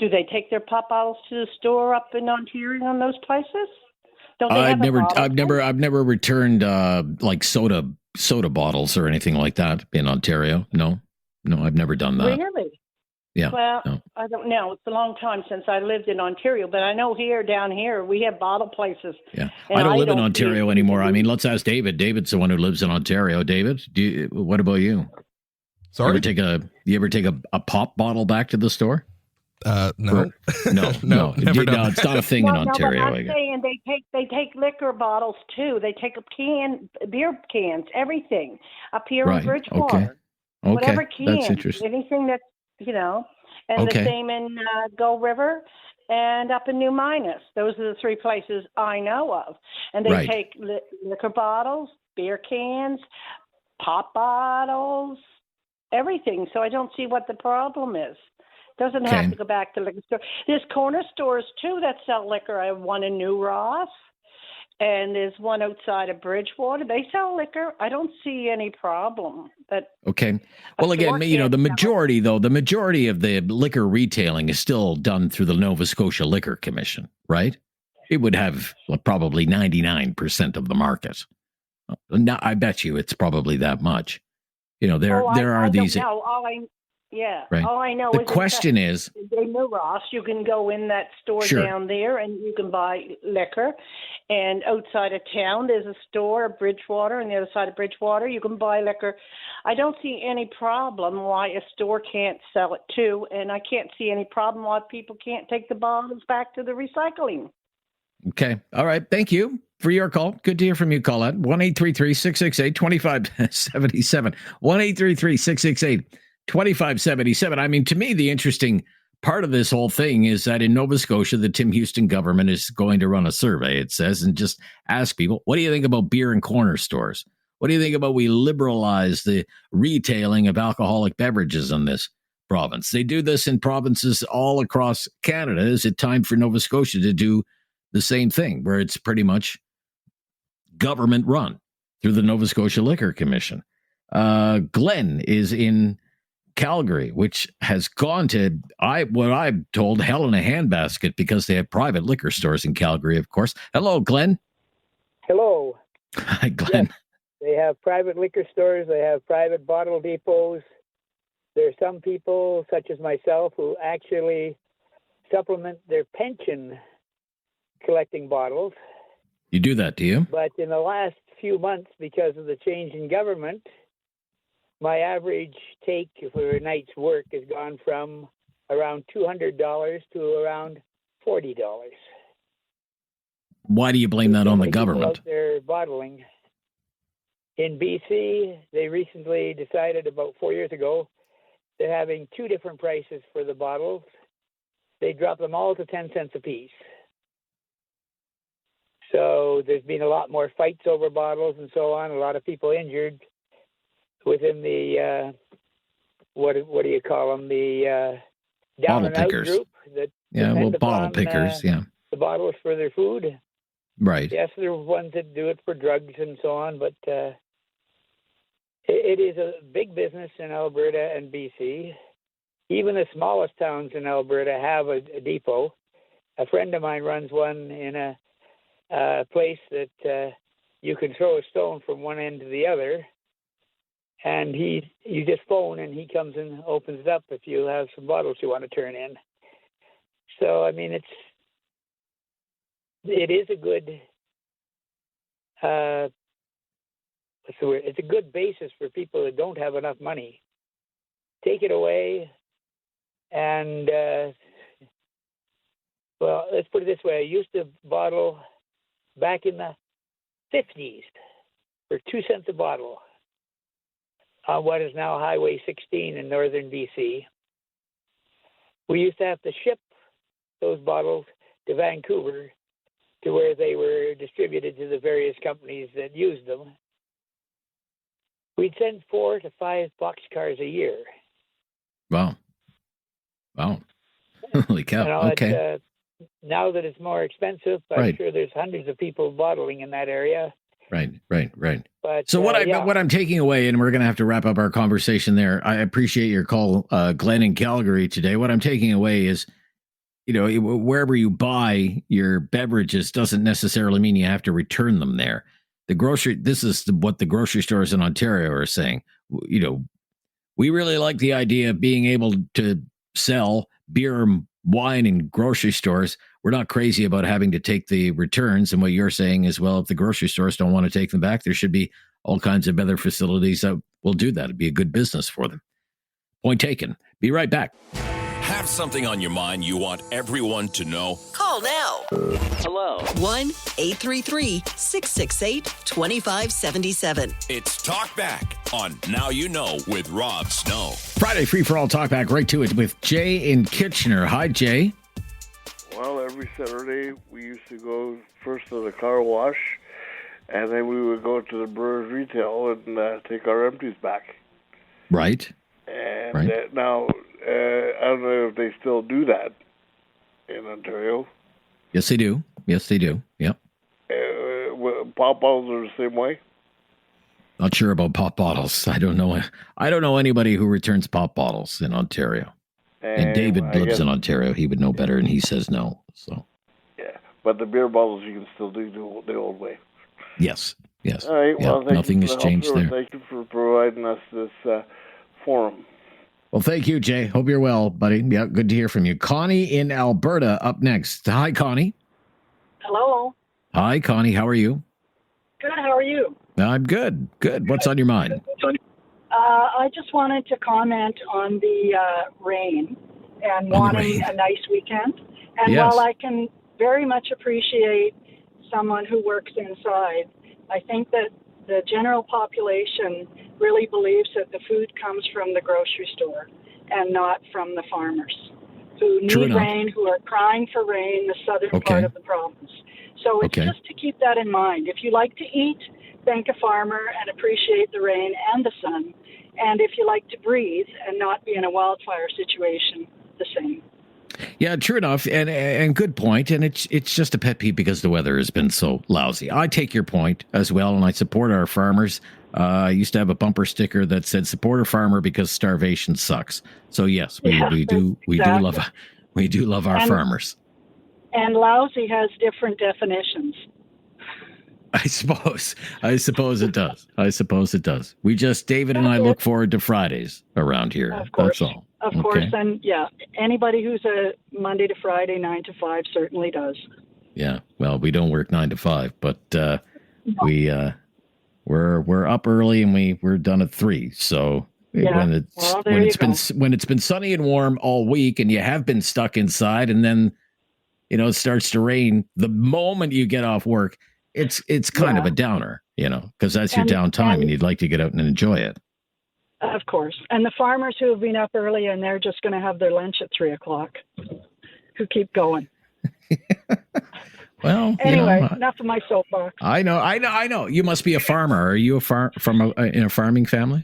Do they take their pop bottles to the store up in Ontario in those places? Don't they I've have a bottle? never returned like soda bottles or anything like that in Ontario. No, I've never done that. Really? Yeah. Well, no. I don't know. It's a long time since I lived in Ontario, but I know down here, we have bottle places. Yeah. And I don't live in see Ontario anymore. I mean, let's ask David. David's the one who lives in Ontario. David, what about you? Sorry? You ever take a pop bottle back to the store? No. No. No, never done. It's not a thing in Ontario. No, but I'm saying they take liquor bottles too. They take beer cans, everything up here in Bridgewater. Okay. Whatever can, That's interesting. anything that's and the same in Gull River and up in New Minas. Those are the 3 places I know of, and they take liquor bottles, beer cans, pop bottles, everything. So I don't see what the problem is. Doesn't have to go back to liquor store. There's corner stores too that sell liquor. I have one in New Ross, and there's one outside of Bridgewater. They sell liquor. I don't see any problem. Okay. Well, again, the majority of the liquor retailing is still done through the Nova Scotia Liquor Commission, right? It would have probably 99% of the market. Now, I bet you it's probably that much. There are these. All I know the is question is in New Ross, you can go in that store down there and you can buy liquor. And outside of town, there's a store, Bridgewater, on the other side of Bridgewater, you can buy liquor. I don't see any problem why a store can't sell it too, and I can't see any problem why people can't take the bottles back to the recycling. Okay. All right. Thank you for your call. Good to hear from you, Colette. 1-833-668-2577. 1-833-668-2577. I mean, to me, the interesting part of this whole thing is that in Nova Scotia, the Tim Houston government is going to run a survey, it says, and just ask people, what do you think about beer and corner stores? What do you think about we liberalize the retailing of alcoholic beverages in this province? They do this in provinces all across Canada. Is it time for Nova Scotia to do the same thing, where it's pretty much government run through the Nova Scotia Liquor Commission? Glenn is in Calgary, which has gone to what I'm told, hell in a handbasket, because they have private liquor stores in Calgary, of course. Hello, Glenn. Hello. Hi, Glenn. Yes, they have private liquor stores. They have private bottle depots. There are some people, such as myself, who actually supplement their pension collecting bottles. You do that, do you? But in the last few months, because of the change in government, my average take for a night's work has gone from around $200 to around $40. Why do you blame that on the government? They're bottling. In BC, they recently decided about 4 years ago, they're having 2 different prices for the bottles. They dropped them all to 10 cents a piece. So there's been a lot more fights over bottles and so on, a lot of people injured within the, what do you call them, the down bottle and out pickers. group that bottle pickers, the bottles for their food. Right. Yes, there are ones that do it for drugs and so on, but it is a big business in Alberta and BC. Even the smallest towns in Alberta have a depot. A friend of mine runs one in a place that you can throw a stone from one end to the other, and you just phone and he comes and opens it up if you have some bottles you want to turn in. So I mean, it is a good what's the word? It's a good basis for people that don't have enough money. Take it away, and well, let's put it this way: I used to bottle back in the 50s for 2 cents a bottle on what is now Highway 16 in northern BC. We used to have to ship those bottles to Vancouver to where they were distributed to the various companies that used them. We'd send 4 to 5 boxcars a year. Wow. Holy cow. You know, Okay. Now that it's more expensive, I'm Right. sure there's hundreds of people bottling in that area. Right. But So what yeah. I'm taking away, and we're going to have to wrap up our conversation there. I appreciate your call, Glenn in Calgary today. What I'm taking away is, wherever you buy your beverages doesn't necessarily mean you have to return them there. This is what the grocery stores in Ontario are saying. We really like the idea of being able to sell beer and wine in grocery stores. We're not crazy about having to take the returns. And what you're saying is, well, if the grocery stores don't want to take them back, there should be all kinds of other facilities that will do that. It'd be a good business for them. Point taken. Be right back. Have something on your mind you want everyone to know? Call now. Hello. 1-833-668-2577. It's Talk Back on Now You Know with Rob Snow. Friday free for all talk back right to it with Jay in Kitchener. Hi, Jay. Well, every Saturday we used to go first to the car wash, and then we would go to the Brewers Retail and take our empties back. Right. And now, I don't know if they still do that in Ontario. Yes, they do. Yep. Pop bottles are the same way. Not sure about pop bottles. I don't know anybody who returns pop bottles in Ontario. And David lives in Ontario. He would know better, and he says no. So. Yeah, but the beer bottles you can still do the old way. Yes. All right. Well, nothing has changed there. Thank you for providing us this forum. Well, thank you, Jay. Hope you're well, buddy. Yeah, good to hear from you. Connie in Alberta up next. Hi, Connie. Hello. Hi, Connie. How are you? Good. How are you? I'm good. What's on your mind? I just wanted to comment on the rain and wanting a nice weekend. And Yes. while I can very much appreciate someone who works inside, I think that the general population really believes that the food comes from the grocery store and not from the farmers who True need enough. rain, who are crying for rain, the southern part of the province. So it's just to keep that in mind. If you like to eat, thank a farmer and appreciate the rain and the sun. And if you like to breathe and not be in a wildfire situation, the same. Yeah, true enough, and good point. And it's just a pet peeve because the weather has been so lousy. I take your point as well, and I support our farmers. I used to have a bumper sticker that said "Support a farmer because starvation sucks." So yes, we do love our farmers. And lousy has different definitions. I suppose it does. We just, David and I look forward to Fridays around here. That's all. Of course, and anybody who's a Monday to Friday 9 to 5 certainly does. Yeah. Well, we don't work 9 to 5, but we're up early and we're done at 3. So when it's been sunny and warm all week and you have been stuck inside and then it starts to rain, the moment you get off work, it's kind of a downer, because that's your downtime and you'd like to get out and enjoy it. Of course. And the farmers who have been up early and they're just going to have their lunch at 3:00, who keep going. Well, anyway, enough of my soapbox. I know. You must be a farmer. Are you in a farming family?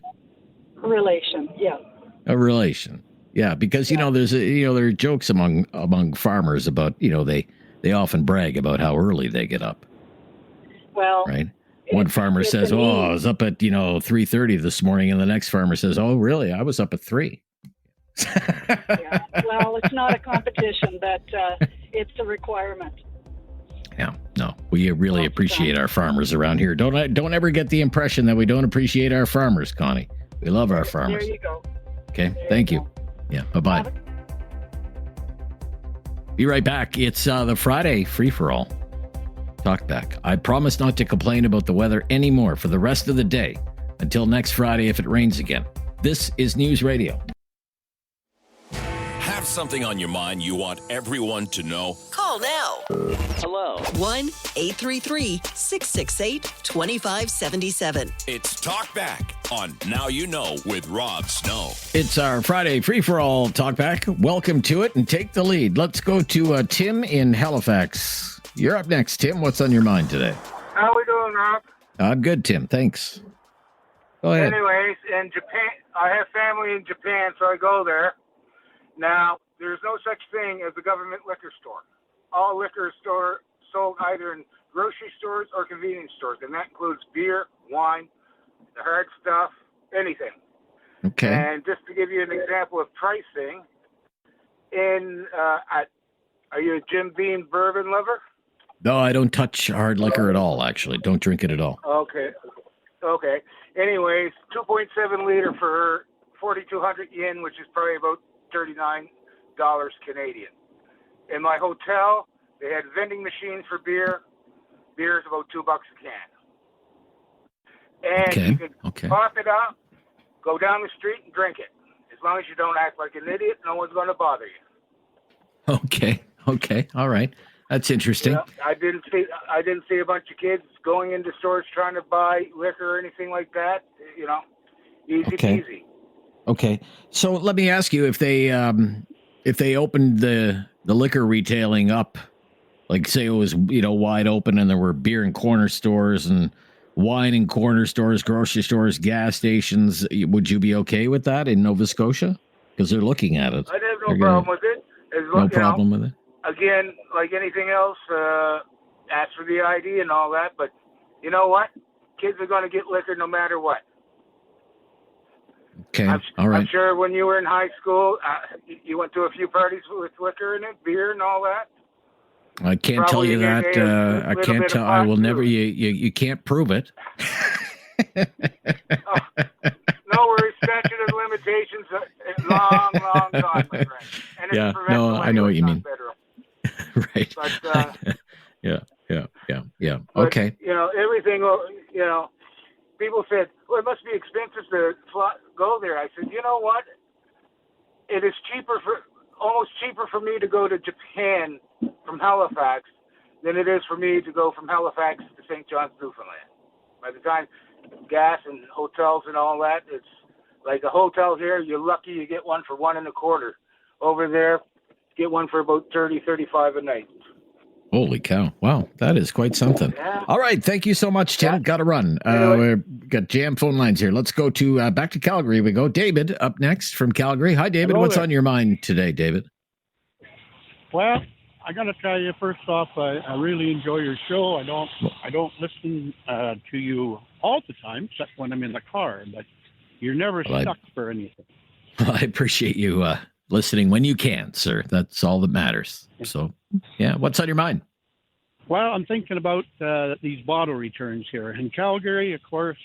Relation, yeah. A relation. Yeah, because there are jokes among farmers about, they often brag about how early they get up. Well, right. One farmer says, "Oh, I was up at 3:30 this morning," and the next farmer says, "Oh, really? I was up at 3." Well, it's not a competition, but it's a requirement. Yeah, no, we really appreciate our farmers around here. Don't ever get the impression that we don't appreciate our farmers, Connie. We love our farmers. There you go. Okay, thank you. Yeah, bye-bye. Be right back. It's the Friday free-for-all. Talk back. I promise not to complain about the weather anymore for the rest of the day until next Friday if it rains again. This is News Radio. Have something on your mind you want everyone to know? Call now. Hello. 1-833-668-2577. It's Talk Back on Now You Know with Rob Snow. It's our Friday free-for-all talkback. Welcome to it and take the lead. Let's go to Tim in Halifax. You're up next, Tim. What's on your mind today? How we doing, Rob? I'm good, Tim. Thanks. Go ahead. Anyways, in Japan, I have family in Japan, so I go there. Now, there's no such thing as a government liquor store. All liquor is sold either in grocery stores or convenience stores, and that includes beer, wine, the hard stuff, anything. Okay. And just to give you an example of pricing, are you a Jim Beam bourbon lover? No, I don't touch hard liquor at all, actually. Don't drink it at all. Okay. Anyways, 2.7 liter for 4,200 yen, which is probably about $39 Canadian. In my hotel, they had vending machines for beer. Beer is about $2 a can. And you can pop it up, go down the street and drink it. As long as you don't act like an idiot, no one's going to bother you. Okay. All right. That's interesting. You know, I didn't see a bunch of kids going into stores trying to buy liquor or anything like that. You know, easy peasy. Okay. So let me ask you, if they opened the liquor retailing up, like say it was, wide open and there were beer in corner stores and wine in corner stores, grocery stores, gas stations, would you be okay with that in Nova Scotia? Because they're looking at it. I'd have no problem with it. No problem with it? Again, like anything else, ask for the ID and all that. But you know what? Kids are going to get liquor no matter what. Okay, all right. I'm sure when you were in high school, you went to a few parties with liquor in it, beer and all that. I can't tell you that. I can't tell. I will never. You can't prove it. No worries. Statute of limitations, long gone, my friend. And yeah. No, I know what you mean. Right. But, yeah. But, okay. Everything. People said, "Well, it must be expensive to go there." I said, "You know what? It is almost cheaper for me to go to Japan from Halifax than it is for me to go from Halifax to St. John's, Newfoundland. By the time gas and hotels and all that, it's like a hotel here. You're lucky you get one for $1.25. Over there, get one for about $30-35 a night." Holy cow. Wow. That is quite something. Yeah. All right. Thank you so much, Tim. Got to run. We've got jam phone lines here. Let's go to back to Calgary. We go. David up next from Calgary. Hi, David. Hello What's there. on your mind today, David? Well, I got to tell you, first off, I really enjoy your show. I don't listen to you all the time, except when I'm in the car, but you're never stuck for anything. I appreciate you listening when you can, sir. That's all that matters. So, yeah, what's on your mind? Well, I'm thinking about these bottle returns here. In Calgary, of course,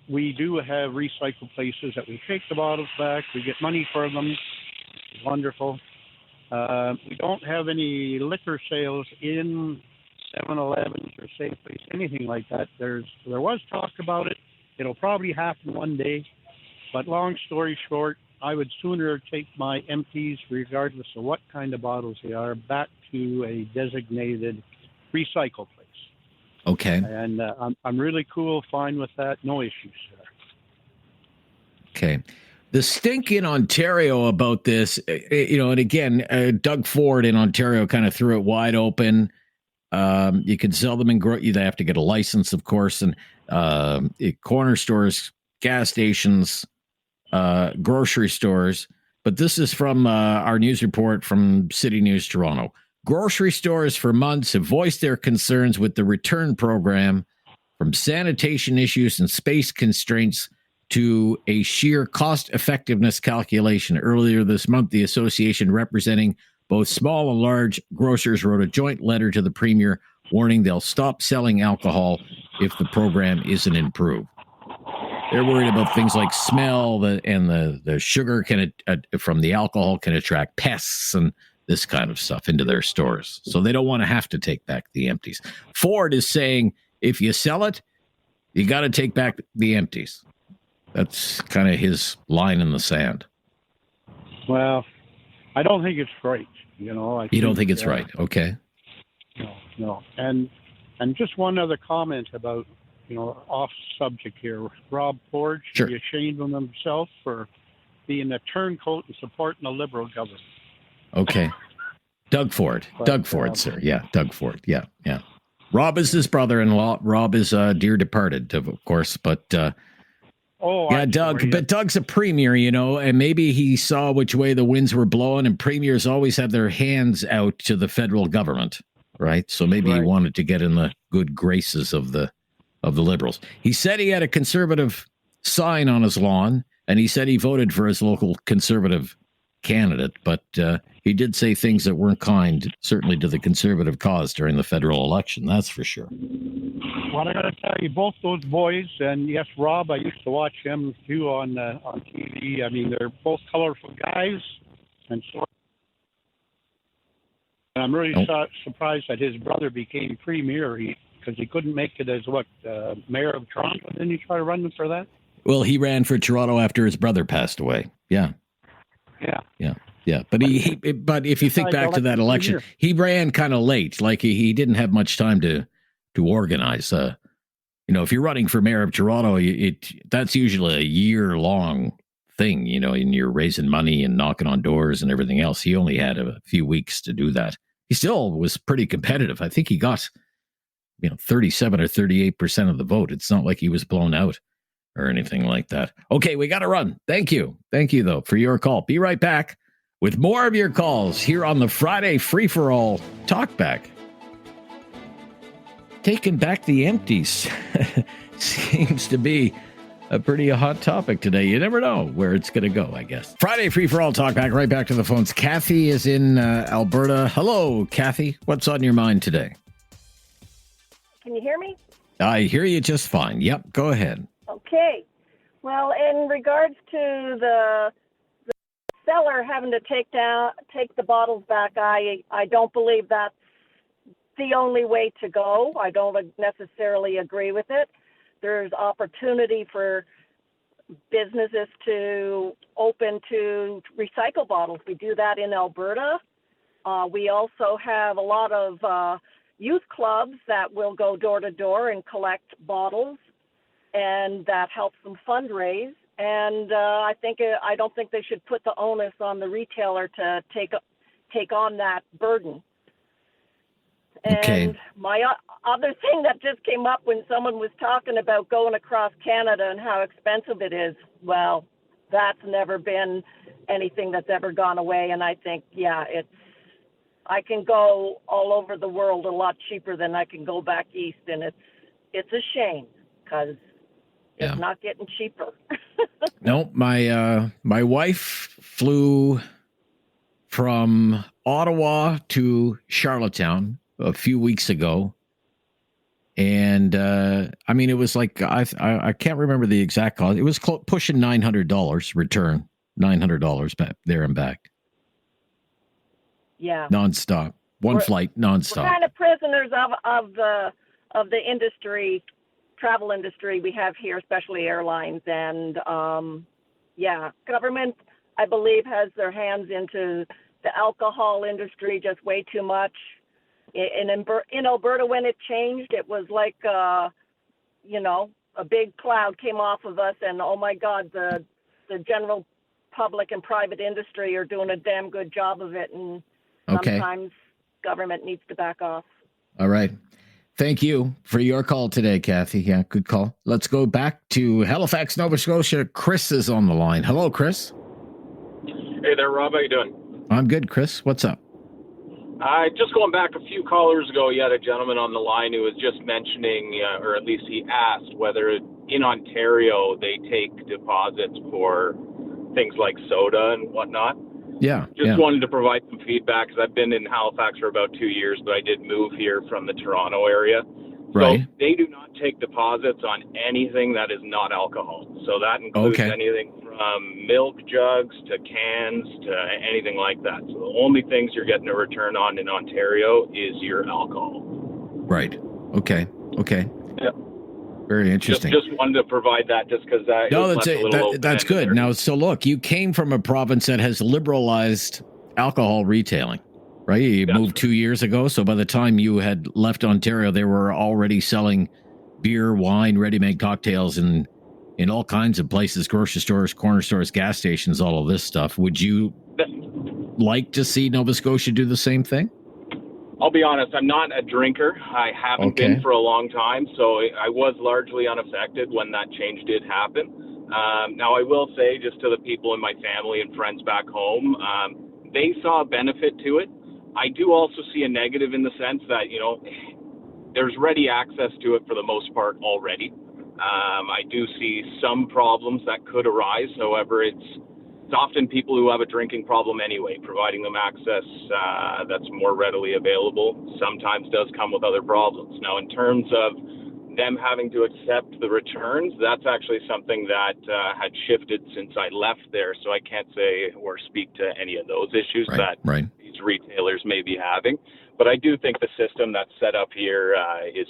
we do have recycle places that we take the bottles back. We get money for them. It's wonderful. We don't have any liquor sales in 7-Elevens or Safeways, anything like that. There was talk about it. It'll probably happen one day. But long story short, I would sooner take my empties, regardless of what kind of bottles they are, back to a designated recycle place. Okay. And I'm really fine with that. No issues there. Okay. The stink in Ontario about this, and again, Doug Ford in Ontario kind of threw it wide open. You can sell them in they have to get a license, of course, and corner stores, gas stations, grocery stores. But this is from our news report from City News Toronto. Grocery stores for months have voiced their concerns with the return program, from sanitation issues and space constraints to a sheer cost effectiveness calculation. Earlier this month, the association representing Both small and large grocers wrote a joint letter to the premier warning they'll stop selling alcohol if the program isn't improved. They're worried about things like smell, and the sugar from the alcohol can attract pests and this kind of stuff into their stores. So they don't want to have to take back the empties. Ford is saying if you sell it, you got to take back the empties. That's kind of his line in the sand. Well, I don't think it's right. You don't think it's right? Okay. No. And just one other comment about, off subject here. Rob Ford should be ashamed of himself for being a turncoat and supporting a Liberal government. Okay. Doug Ford, sir. Yeah, Doug Ford. Yeah. Rob is his brother-in-law. Rob is dear departed, of course, but Doug. But Doug's a premier, and maybe he saw which way the winds were blowing, and premiers always have their hands out to the federal government, right? So maybe he wanted to get in the good graces of the Liberals. He said he had a conservative sign on his lawn, and he said he voted for his local conservative candidate, but he did say things that weren't kind, certainly to the conservative cause during the federal election. That's for sure. Well, I got to tell you, both those boys, and yes, Rob, I used to watch him too on TV. I mean, they're both colorful guys, and I'm really surprised that his brother became premier because he couldn't make it as mayor of Toronto. Didn't he try to run for that? Well, he ran for Toronto after his brother passed away. Yeah. But but if you think back to that election, he ran kind of late. Like he didn't have much time to organize. If you're running for mayor of Toronto, that's usually a year-long thing. And you're raising money and knocking on doors and everything else. He only had a few weeks to do that. He still was pretty competitive. I think he got 37 or 38% of the vote. It's not like he was blown out or anything like that. Okay, we got to run. Thank you, though, for your call. Be right back with more of your calls here on the Friday Free-for-All Talkback. Taking back the empties seems to be a pretty hot topic today. You never know where it's going to go, I guess. Friday Free-for-All Talkback, right back to the phones. Kathy is in Alberta. Hello, Kathy. What's on your mind today? Can you hear me? I hear you just fine. Yep, go ahead. Okay. Well, in regards to the seller having to take the bottles back, I don't believe that's the only way to go. I don't necessarily agree with it. There's opportunity for businesses to open to recycle bottles. We do that in Alberta. We also have a lot of youth clubs that will go door to door and collect bottles, and that helps them fundraise. And I don't think they should put the onus on the retailer to take on that burden. Okay. And my other thing that just came up when someone was talking about going across Canada and how expensive it is, well, that's never been anything that's ever gone away. And I think, I can go all over the world a lot cheaper than I can go back east, and it's a shame because it's not getting cheaper. No, my wife flew from Ottawa to Charlottetown a few weeks ago, and it was like I can't remember the exact cost. It was pushing $900 return, $900 back there and back. Yeah, nonstop, flight nonstop. We're kind of prisoners of the industry, travel industry we have here, especially airlines, and government, I believe, has their hands into the alcohol industry just way too much. In Alberta, when it changed, it was like a big cloud came off of us, and oh my God, the general public and private industry are doing a damn good job of it, and sometimes government needs to back off. All right. Thank you for your call today, Kathy. Yeah, good call. Let's go back to Halifax, Nova Scotia. Chris is on the line. Hello, Chris. Hey there, Rob. How you doing? I'm good, Chris. What's up? Just going back a few callers ago, you had a gentleman on the line who was just mentioning, or at least he asked, whether in Ontario they take deposits for things like soda and whatnot. Yeah. Just wanted to provide some feedback because I've been in Halifax for about 2 years, but I did move here from the Toronto area. Right. So they do not take deposits on anything that is not alcohol. So that includes anything from milk jugs to cans to anything like that. So the only things you're getting a return on in Ontario is your alcohol. Right. Okay. Yeah. Very interesting. Just wanted to provide that just because that's good. Now, so look, you came from a province that has liberalized alcohol retailing, right? You moved 2 years ago. So by the time you had left Ontario, they were already selling beer, wine, ready-made cocktails in all kinds of places, grocery stores, corner stores, gas stations, all of this stuff. Would you like to see Nova Scotia do the same thing? I'll be honest, I'm not a drinker. I haven't been for a long time, so I was largely unaffected when that change did happen. Now, I will say, just to the people in my family and friends back home, they saw a benefit to it. I do also see a negative in the sense that, there's ready access to it for the most part already. I do see some problems that could arise. However, it's often people who have a drinking problem anyway. Providing them access that's more readily available sometimes does come with other problems. Now, in terms of them having to accept the returns, that's actually something that had shifted since I left there. So I can't say or speak to any of those issues that these retailers may be having. But I do think the system that's set up here is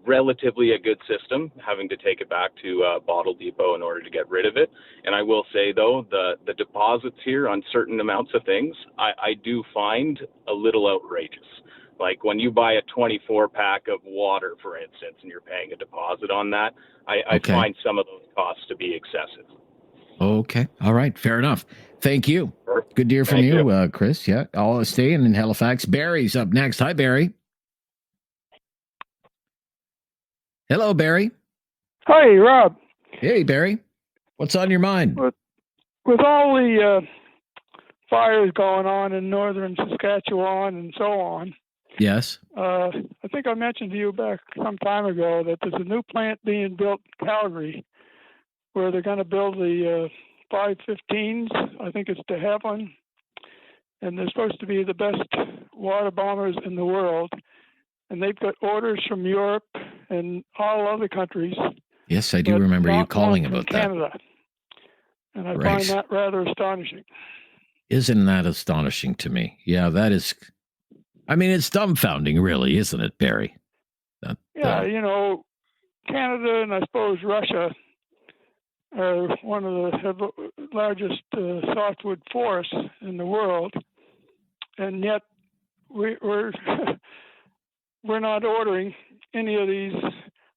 relatively a good system, having to take it back to Bottle Depot in order to get rid of it. And I will say, though, the deposits here on certain amounts of things, I do find a little outrageous. Like when you buy a 24-pack of water, for instance, and you're paying a deposit on that, I find some of those costs to be excessive. Okay. All right. Fair enough. Thank you. Good to hear from you, Chris. Yeah. I'll stay in Halifax. Barry's up next. Hi, Barry. Hello, Barry. Hi, Rob. Hey, Barry. What's on your mind? With all the fires going on in northern Saskatchewan and so on. Yes. I think I mentioned to you back some time ago that there's a new plant being built in Calgary where they're going to build the 515s. I think it's de Havilland. And they're supposed to be the best water bombers in the world. And they've got orders from Europe and all other countries. Yes, I do remember you calling about Canada. that. And I find that rather astonishing. Isn't that astonishing to me? Yeah, that is. I mean, it's dumbfounding, really, isn't it, Barry? Canada and I suppose Russia are one of the largest softwood forests in the world. And yet we're not ordering any of these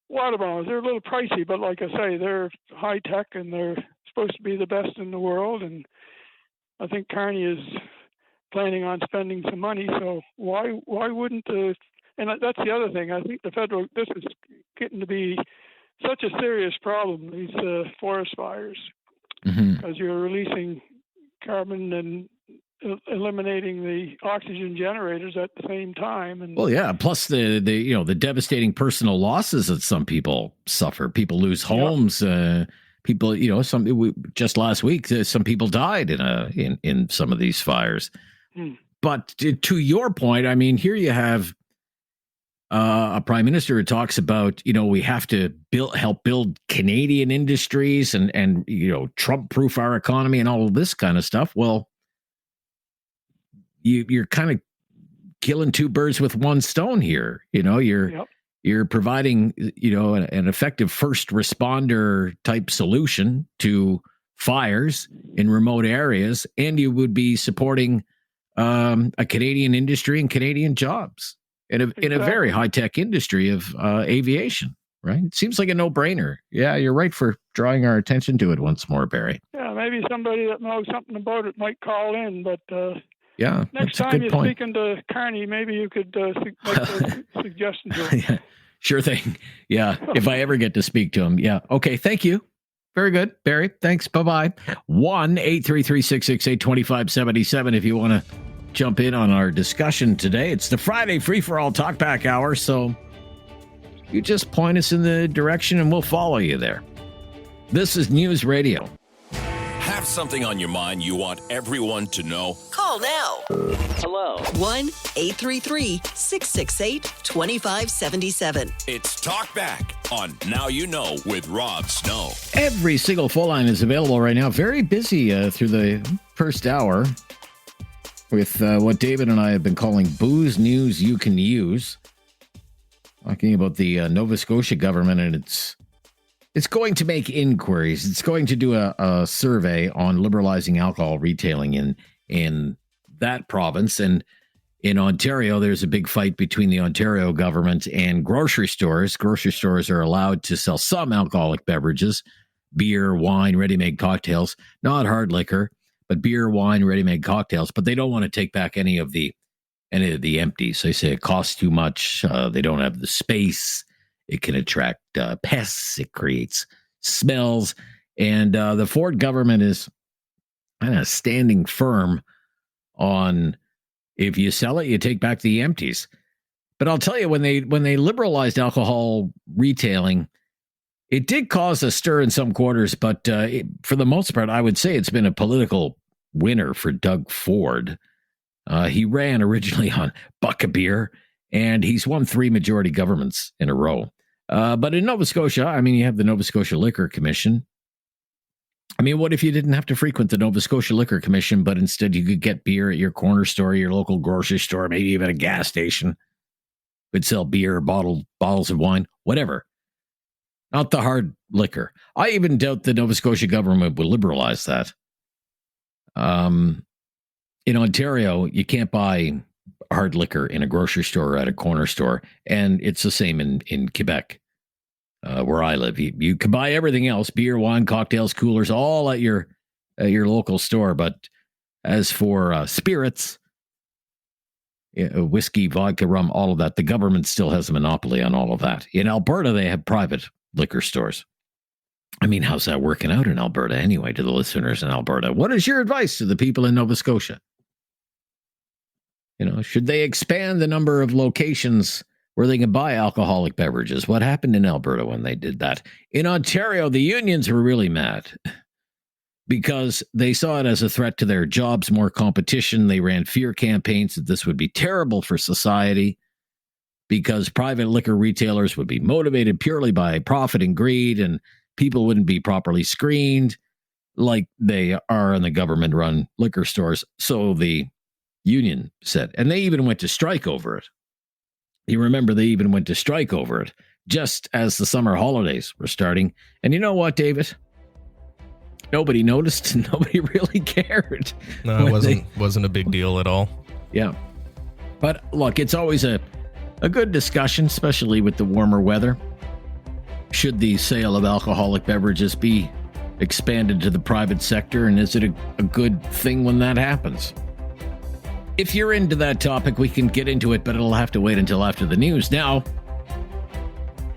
water bombers. They're a little pricey, but like I say, they're high tech and they're supposed to be the best in the world. And I think Carney is planning on spending some money. So why wouldn't and that's the other thing. I think this is getting to be such a serious problem, these forest fires, because you're releasing carbon and eliminating the oxygen generators at the same time. And plus the devastating personal losses that some people suffer. People lose homes. People, just last week some people died in some of these fires. But to your point, I mean, here you have a prime minister who talks about, we have to help build Canadian industries and Trump-proof our economy and all of this kind of stuff. Well, you're kind of killing two birds with one stone here. You're providing, an effective first responder type solution to fires in remote areas, and you would be supporting a Canadian industry and Canadian jobs in a very high tech industry of aviation. Right? It seems like a no-brainer. Yeah, you're right for drawing our attention to it once more, Barry. Yeah, maybe somebody that knows something about it might call in, but next that's a time good you're point. speaking to Carney, maybe you could make a suggestion to him. Yeah, sure thing. Yeah, if I ever get to speak to him. Yeah. Okay, thank you. Very good, Barry. Thanks. Bye-bye. 1-833-668-2577 if you want to jump in on our discussion today. It's the Friday Free-for-All Talkback Hour, so you just point us in the direction and we'll follow you there. This is News Radio. Have something on your mind you want everyone to know? Call now. Hello. 1-833-668-2577. It's Talk Back on Now You Know with Rob Snow. Every single phone line is available right now. Very busy through the first hour with what David and I have been calling booze news you can use. Talking about the Nova Scotia government, and it's going to make inquiries. It's going to do a survey on liberalizing alcohol retailing in that province. And in Ontario, there's a big fight between the Ontario government and grocery stores. Grocery stores are allowed to sell some alcoholic beverages, beer, wine, ready-made cocktails, not hard liquor, but beer, wine, ready-made cocktails. But they don't want to take back any of the empties. They say it costs too much. They don't have the space. It can attract pests. It creates smells. And the Ford government is kind of standing firm on if you sell it, you take back the empties. But I'll tell you, when they liberalized alcohol retailing, it did cause a stir in some quarters. But for the most part, I would say it's been a political winner for Doug Ford. He ran originally on Buck a Beer, and he's won 3 majority governments in a row. But in Nova Scotia, I mean, you have the Nova Scotia Liquor Commission. I mean, what if you didn't have to frequent the Nova Scotia Liquor Commission, but instead you could get beer at your corner store, your local grocery store, maybe even a gas station? Could sell beer, bottles of wine, whatever. Not the hard liquor. I even doubt the Nova Scotia government will liberalize that. In Ontario, you can't buy hard liquor in a grocery store or at a corner store, and it's the same in Quebec, where I live. You can buy everything else, beer, wine, cocktails, coolers, all at your local store. But as for spirits, whiskey, vodka, rum, all of that, the government still has a monopoly on all of that. In Alberta, they have private liquor stores. I mean, how's that working out in Alberta anyway, to the listeners in Alberta? What is your advice to the people in Nova Scotia? Should they expand the number of locations where they can buy alcoholic beverages? What happened in Alberta when they did that? In Ontario, the unions were really mad because they saw it as a threat to their jobs, more competition. They ran fear campaigns that this would be terrible for society because private liquor retailers would be motivated purely by profit and greed, and people wouldn't be properly screened like they are in the government-run liquor stores. So the union said, and they even went to strike over it. You remember they even went to strike over it just as the summer holidays were starting. And you know what, David? Nobody noticed. Nobody really cared. No, it wasn't a big deal at all. Yeah. But look, it's always a good discussion, especially with the warmer weather. Should the sale of alcoholic beverages be expanded to the private sector? And is it a good thing when that happens? If you're into that topic, we can get into it, but it'll have to wait until after the news. Now,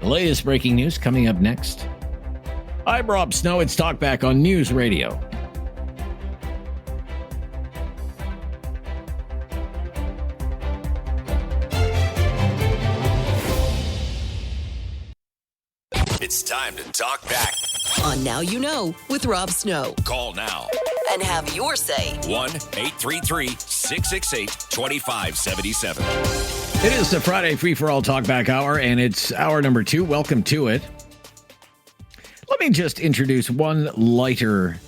the latest breaking news coming up next. I'm Rob Snow. It's Talk Back on News Radio. It's time to talk back on Now You Know with Rob Snow. Call now and have your say. 1-833-668-2577. It is the Friday free-for-all talkback hour, and it's hour number 2. Welcome to it. Let me just introduce one lighter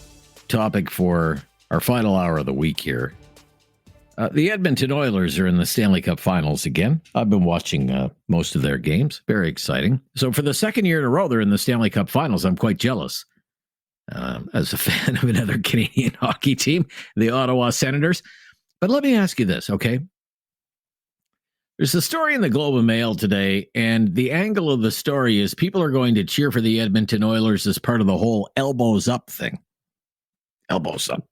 topic for our final hour of the week here. The Edmonton Oilers are in the Stanley Cup Finals again. I've been watching most of their games. Very exciting. So for the second year in a row, they're in the Stanley Cup Finals. I'm quite jealous. As a fan of another Canadian hockey team, the Ottawa Senators. But let me ask you this, okay? There's a story in the Globe and Mail today, and the angle of the story is people are going to cheer for the Edmonton Oilers as part of the whole elbows up thing. Elbows up,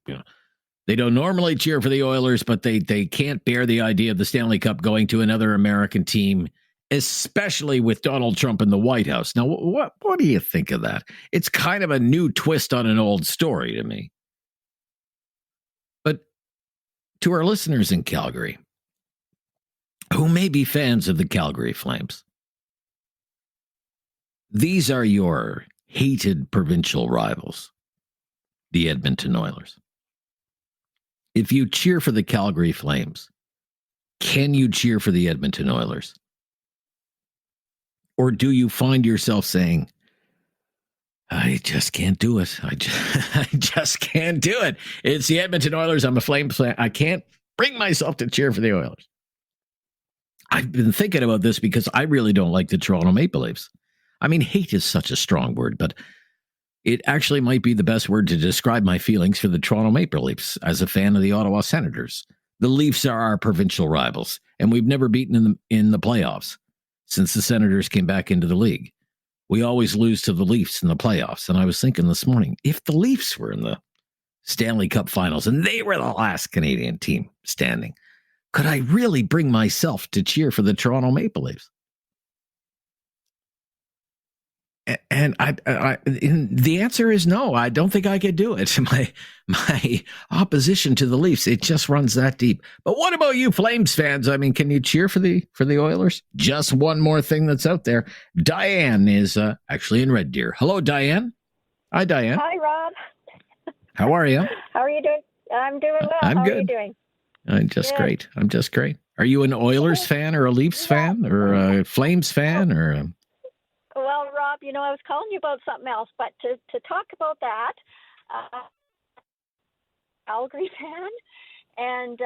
They don't normally cheer for the Oilers, but they can't bear the idea of the Stanley Cup going to another American team, especially with Donald Trump in the White House. Now, what do you think of that? It's kind of a new twist on an old story to me. But to our listeners in Calgary, who may be fans of the Calgary Flames, these are your hated provincial rivals. the Edmonton Oilers? If you cheer for the Calgary Flames, can you cheer for the Edmonton Oilers? Or do you find yourself saying, I just can't do it. I just can't do it. It's the Edmonton Oilers. I'm a Flames fan. I can't bring myself to cheer for the Oilers. I've been thinking about this because I really don't like the Toronto Maple Leafs. I mean, hate is such a strong word, but it actually might be the best word to describe my feelings for the Toronto Maple Leafs as a fan of the Ottawa Senators. The Leafs are our provincial rivals, and we've never beaten them in the playoffs since the Senators came back into the league. We always lose to the Leafs in the playoffs. And I was thinking this morning, if the Leafs were in the Stanley Cup Finals and they were the last Canadian team standing, could I really bring myself to cheer for the Toronto Maple Leafs? And the answer is no. I don't think I could do it. My opposition to the Leafs, it just runs that deep. But what about you Flames fans? I mean, can you cheer for the Oilers? Just one more thing that's out there. Diane is actually in Red Deer. Hello, Diane. Hi, Diane. Hi, Rob. How are you? How are you doing? I'm doing well. I'm good. How are you doing? I'm just great. I'm just great. Are you an Oilers fan or a Leafs fan or a Flames fan or? Well, Rob, I was calling you about something else, but to talk about that, Calgary fan, and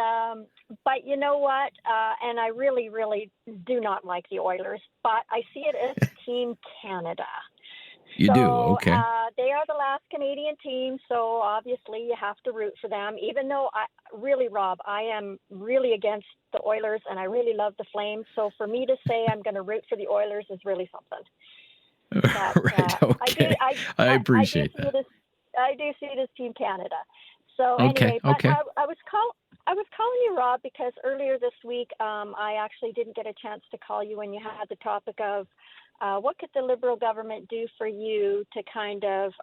but you know what? And I really, really do not like the Oilers, but I see it as Team Canada. You do? Okay. They are the last Canadian team, so obviously you have to root for them, even though Rob, I am really against the Oilers, and I really love the Flames. So for me to say I'm going to root for the Oilers is really something. But, right, okay. I appreciate that. I do see it as Team Canada. So okay, anyway, okay. I was calling you, Rob, because earlier this week I actually didn't get a chance to call you when you had the topic of what could the Liberal government do for you to kind of,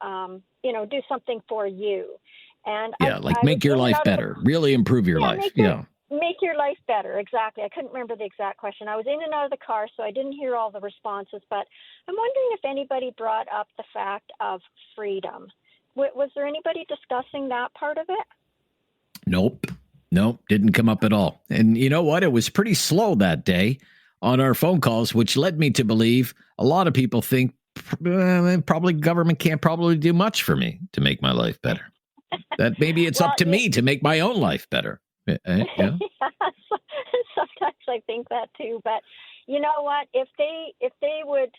do something for you. And make your life better, really improve your life. Make your life better. Exactly. I couldn't remember the exact question. I was in and out of the car, so I didn't hear all the responses, but I'm wondering if anybody brought up the fact of freedom. Was there anybody discussing that part of it? Nope, didn't come up at all. And you know what? It was pretty slow that day on our phone calls, which led me to believe a lot of people think probably government can't probably do much for me to make my life better. That maybe it's up to me to make my own life better. Yeah. Sometimes I think that too, but you know what? If they would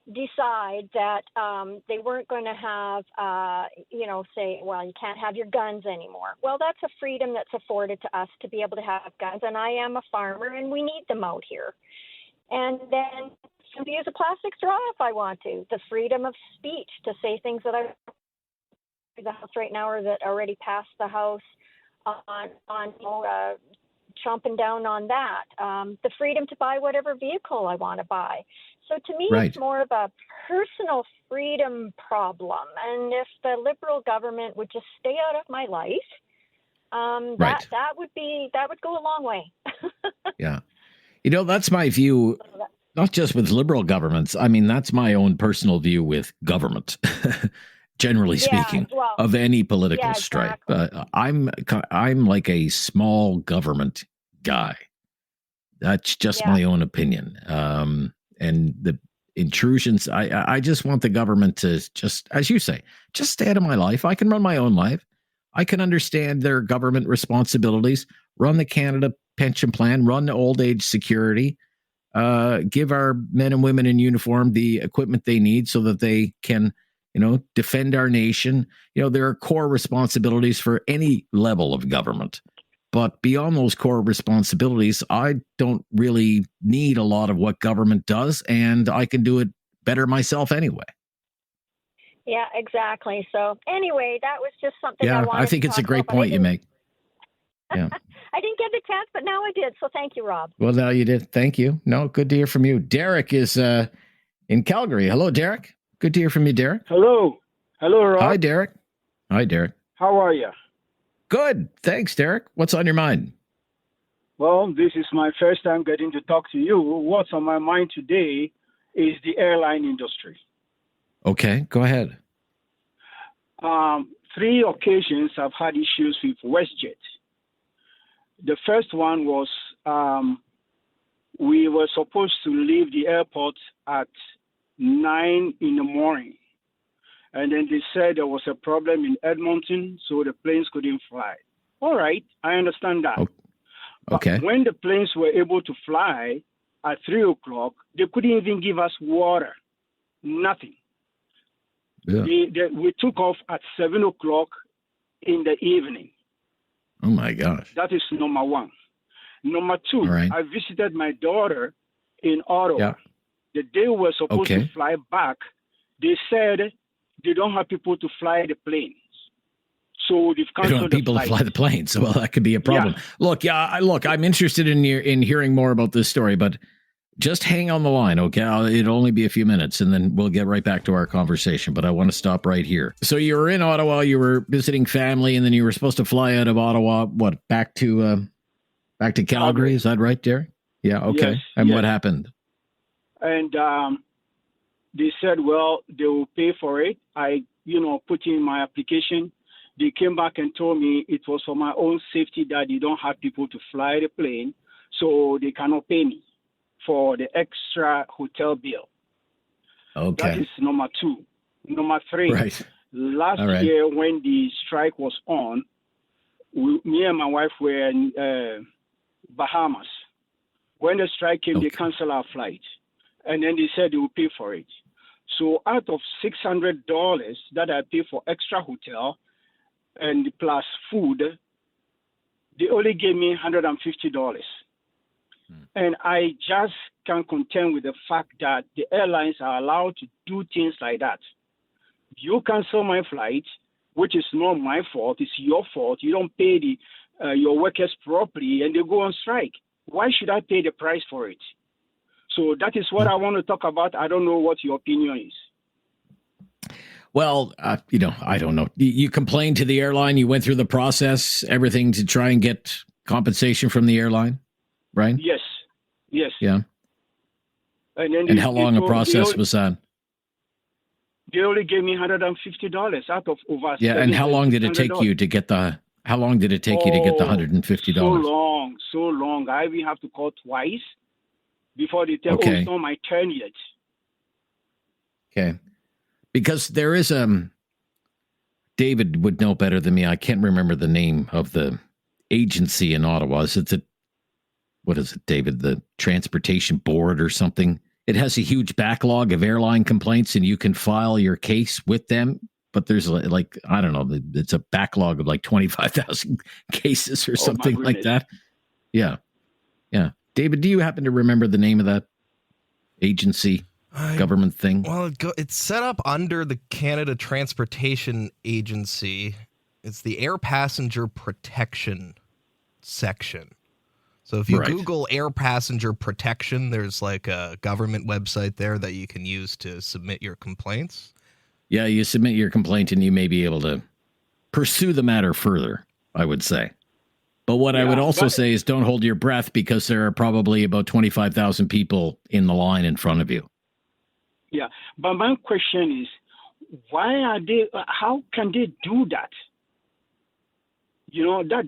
decide that they weren't going to have, say, well, you can't have your guns anymore. Well, that's a freedom that's afforded to us to be able to have guns, and I am a farmer, and we need them out here. And then to use a plastic straw if I want to. The freedom of speech to say things that I the house right now or that already passed the House on chomping down on that. The freedom to buy whatever vehicle I want to buy. So to me, It's more of a personal freedom problem. And if the Liberal government would just stay out of my life, that would go a long way. Yeah. That's my view, not just with Liberal governments. I mean, that's my own personal view with government. Generally speaking, of any political stripe. I'm like a small government guy. That's just my own opinion. And the intrusions, I just want the government to just, as you say, just stay out of my life. I can run my own life. I can understand their government responsibilities, run the Canada pension plan, run the old age security, give our men and women in uniform the equipment they need so that they can defend our nation. There are core responsibilities for any level of government. But beyond those core responsibilities, I don't really need a lot of what government does, and I can do it better myself anyway. Yeah, exactly. So anyway, that was just something I wanted I think to it's a talk great about, point you make. Yeah. I didn't get the chance, but now I did. So thank you, Rob. Well, now you did. Thank you. No, good to hear from you. Derek is in Calgary. Hello, Derek. Good to hear from you, Derek. Hello, Rob. Hi, Derek. How are you? Good. Thanks, Derek. What's on your mind? Well, this is my first time getting to talk to you. What's on my mind today is the airline industry. Okay, go ahead. 3 occasions I've had issues with WestJet. The first one was we were supposed to leave the airport at 9 in the morning. And then they said there was a problem in Edmonton, so the planes couldn't fly. All right, I understand that. Okay. But when the planes were able to fly at 3 o'clock, they couldn't even give us water. Nothing. Yeah. We took off at 7 o'clock in the evening. Oh, my gosh. That is number one. Number two, right. I visited my daughter in Ottawa. Yeah. The day we were supposed to fly back, they said they don't have people to fly the planes. So they've They don't canceled have the people to flight. fly the planes. Well, that could be a problem. Yeah. Look, I'm interested in hearing more about this story, but just hang on the line, okay? It'll only be a few minutes, and then we'll get right back to our conversation. But I want to stop right here. So you were in Ottawa, you were visiting family, and then you were supposed to fly out of Ottawa. What, back to Calgary? Is that right, Derek? Yeah. Okay. Yes, And yes. what happened? And they said, well, they will pay for it. I, put in my application. They came back and told me it was for my own safety that they don't have people to fly the plane, so they cannot pay me for the extra hotel bill. Okay. That is number two. Number three, Right. last All right. year when the strike was on, me and my wife were in Bahamas. When the strike came, they canceled our flight. And then they said they will pay for it. So out of $600 that I pay for extra hotel and plus food, they only gave me $150. And I just can't contend with the fact that the airlines are allowed to do things like that. You cancel my flight, which is not my fault, it's your fault. You don't pay your workers properly and they go on strike. Why should I pay the price for it? So that is what I want to talk about. I don't know what your opinion is. Well, I don't know. You complained to the airline. You went through the process, everything to try and get compensation from the airline, right? Yes. Yeah. And then And how long a process was that? They only gave me $150 out of over. Yeah. And how long did it take you to get the? How long did it take you to get the $150? So long. I even have to call twice before they tell, Okay. it's not my turn yet. Okay. Because there is David would know better than me. I can't remember the name of the agency in Ottawa. What is it, David? The Transportation Board or something. It has a huge backlog of airline complaints, and you can file your case with them. But there's I don't know, it's a backlog of 25,000 cases or something like that. Yeah. Yeah. David, do you happen to remember the name of that agency, government thing? Well, it's set up under the Canada Transportation Agency. It's the Air Passenger Protection section. So if you Google Air Passenger Protection, there's a government website there that you can use to submit your complaints. Yeah, you submit your complaint and you may be able to pursue the matter further, I would say. But what I would also say is don't hold your breath, because there are probably about 25,000 people in the line in front of you. Yeah, but my question is, how can they do that?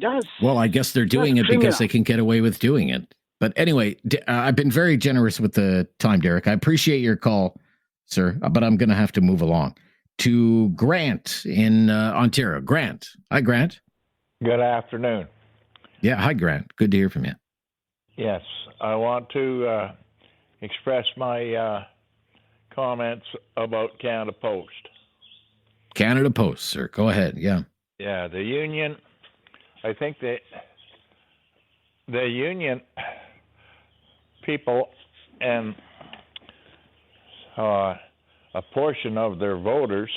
That's... Well, I guess they're doing it because they can get away with doing it. But anyway, I've been very generous with the time, Derek. I appreciate your call, sir, but I'm going to have to move along to Grant in Ontario. Grant. Hi, Grant. Good afternoon. Yeah, hi, Grant. Good to hear from you. Yes, I want to express my comments about Canada Post. Canada Post, sir. Go ahead. Yeah. Yeah, the union, I think the union people and a portion of their voters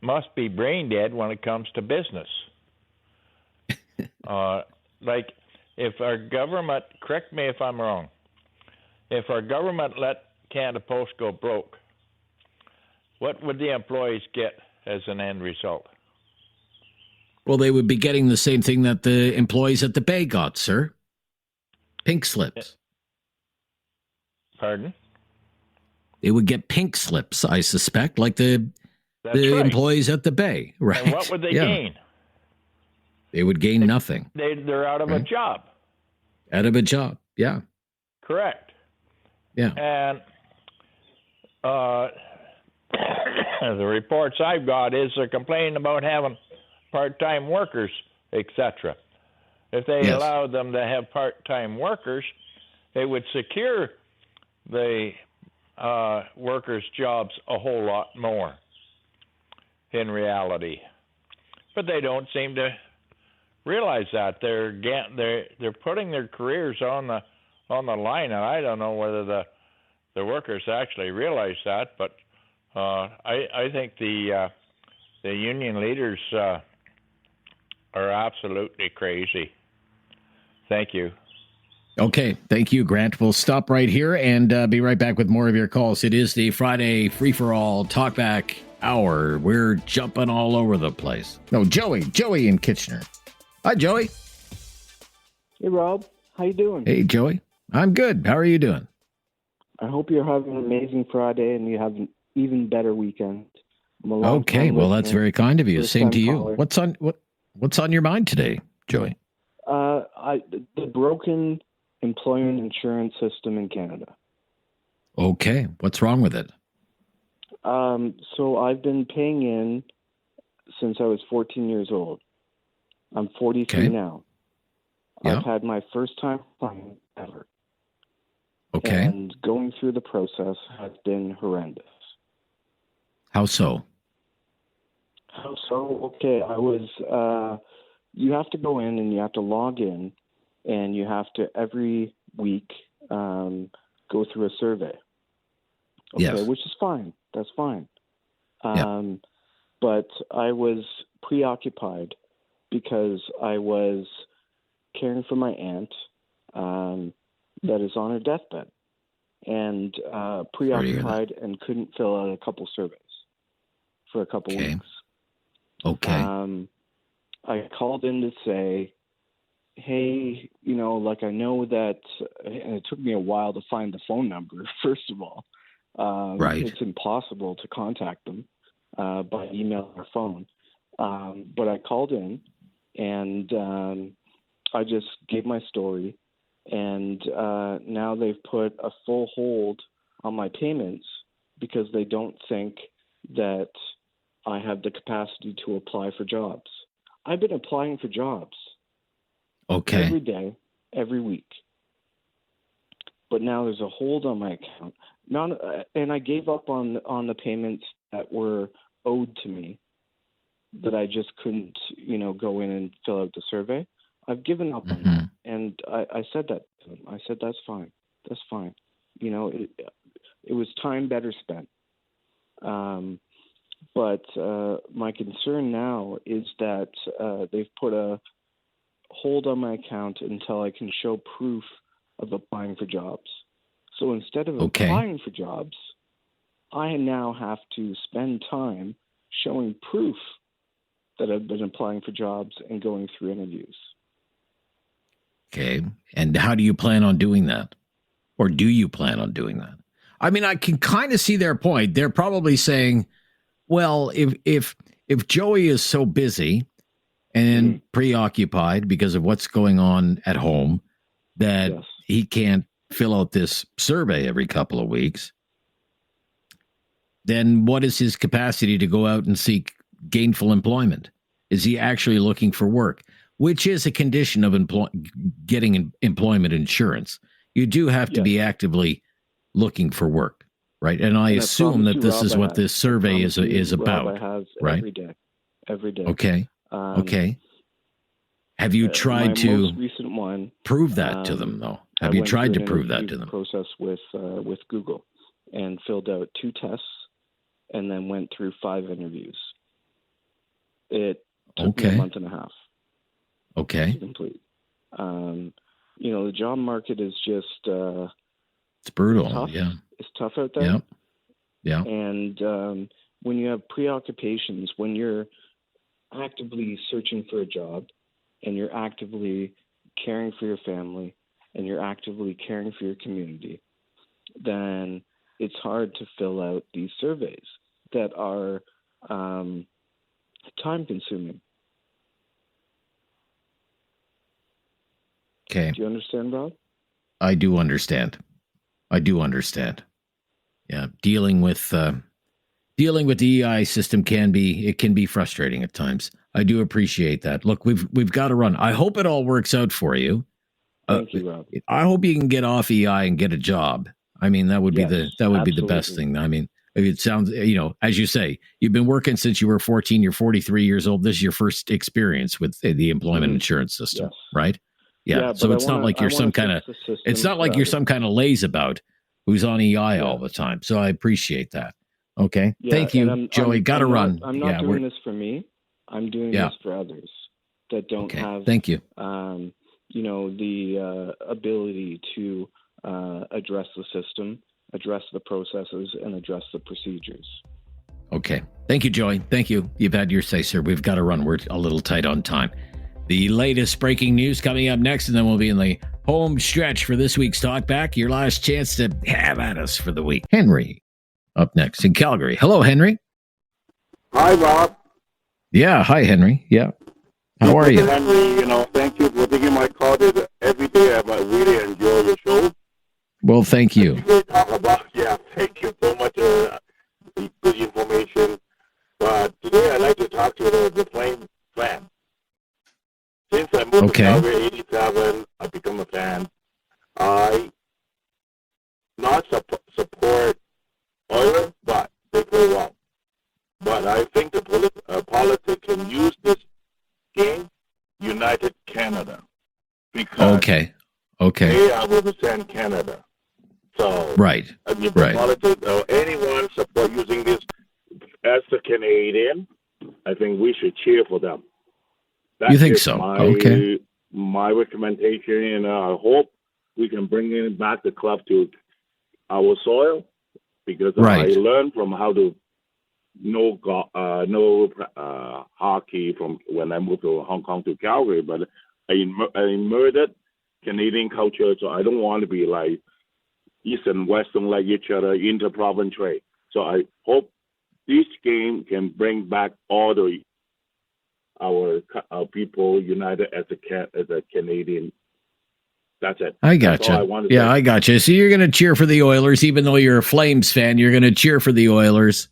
must be brain dead when it comes to business. If our government, correct me if I'm wrong, if our government let Canada Post go broke, what would the employees get as an end result? Well, they would be getting the same thing that the employees at the Bay got, sir. Pink slips. Pardon? They would get pink slips, I suspect, like the the employees at the Bay, right? And what would they gain? They would gain nothing. They're out of a job. Out of a job, yeah. Correct. Yeah. And the reports I've got is they're complaining about having part-time workers, etc. If they allowed them to have part-time workers, they would secure the workers' jobs a whole lot more in reality. But they don't seem to realize that. They're putting their careers on the line, and I don't know whether the workers actually realize that, but I think the union leaders are absolutely crazy. Thank you. Okay. Thank you, Grant. We'll stop right here and be right back with more of your calls. It is the Friday free-for-all talkback hour. We're jumping all over the place. No, Joey in Kitchener. Hi, Joey. Hey, Rob. How you doing? Hey, Joey. I'm good. How are you doing? I hope you're having an amazing Friday and you have an even better weekend. Okay. Well, that's very kind of you. Same to you. Caller. What's on your mind today, Joey? The broken employment insurance system in Canada. Okay. What's wrong with it? So I've been paying in since I was 14 years old. I'm 43 now. Yeah. I've had my first time client ever. Okay. And going through the process has been horrendous. How so? Okay, you have to go in and you have to log in and you have to every week go through a survey. Okay, yes. Which is fine. That's fine. But I was preoccupied because I was caring for my aunt that is on her deathbed and preoccupied and couldn't fill out a couple surveys for a couple weeks. Okay. I called in to say, hey, I know that, and it took me a while to find the phone number, first of all. Right. It's impossible to contact them by email or phone. But I called in and I just gave my story. And now they've put a full hold on my payments because they don't think that I have the capacity to apply for jobs. I've been applying for jobs. Okay. Every day, every week. But now there's a hold on my account. And I gave up on the payments that were owed to me, that I just couldn't, go in and fill out the survey. I've given up on that. And I said that to them. I said, that's fine. That's fine. It was time better spent. But my concern now is that they've put a hold on my account until I can show proof of applying for jobs. So instead of applying for jobs, I now have to spend time showing proof that I've been applying for jobs and going through interviews. Okay. And how do you plan on doing that? Or do you plan on doing that? I mean, I can kind of see their point. They're probably saying, well, if Joey is so busy and preoccupied because of what's going on at home that he can't fill out this survey every couple of weeks, then what is his capacity to go out and seek gainful employment? Is he actually looking for work? Which is a condition of getting employment insurance. You do have to be actively looking for work, right? And I assume that this is what this survey is about, right? Every day. Okay. Okay. Have you tried to most recent one, prove that to them, though? Have you tried to prove that to them? Process with Google and filled out 2 tests and then went through 5 interviews. It took me a month and a half. Okay. To complete. The job market is just it's brutal. Tough. Yeah. It's tough out there. Yeah. And when you have preoccupations, when you're actively searching for a job and you're actively caring for your family and you're actively caring for your community, then it's hard to fill out these surveys that are time consuming. Okay. Do you understand, Rob? I do understand. Yeah, dealing with the EI system can be frustrating at times. I do appreciate that. Look, we've got to run. I hope it all works out for you. Thank you, Rob. I hope you can get off EI and get a job. I mean, that would be be the best thing. I mean, it sounds, as you say, you've been working since you were 14. You're 43 years old. This is your first experience with the employment insurance system, right? Yeah. So it's not like you're some kind of lazeabout who's on EI all the time. So I appreciate that. Okay. Yeah, thank you, Joey. Got to run. I'm not doing this for me. I'm doing this for others that don't have. Thank you. The ability to address the system, address the processes, and address the procedures. Okay. Thank you, Joey. Thank you. You've had your say, sir. We've got to run. We're a little tight on time. The latest breaking news coming up next, and then we'll be in the home stretch for this week's Talkback. Your last chance to have at us for the week. Henry, up next in Calgary. Hello, Henry. Hi, Rob. Yeah. Hi, Henry. Yeah. How are you? Henry, thank you for taking my call every day. I really enjoy the show. Well, thank you. Thank you so much. Good information. But today I'd like to talk to the Flame fan. Since I moved to Calgary in 87, I become a fan. I not support Oilers, but they play well. But I think the politics can use this game, United Canada, because they represent Canada. So, right. Politics or anyone support using this as a Canadian, I think we should cheer for them. You think so? My recommendation, and I hope we can bring back the club to our soil, because I learned from how to know hockey from when I moved to Hong Kong to Calgary, but I immersed Canadian culture, so I don't want to be like East and West don't like each other, inter-province trade. So I hope this game can bring back all our people united as a Canadian. That's it. I got you. I got you. So you're going to cheer for the Oilers, even though you're a Flames fan. You're going to cheer for the Oilers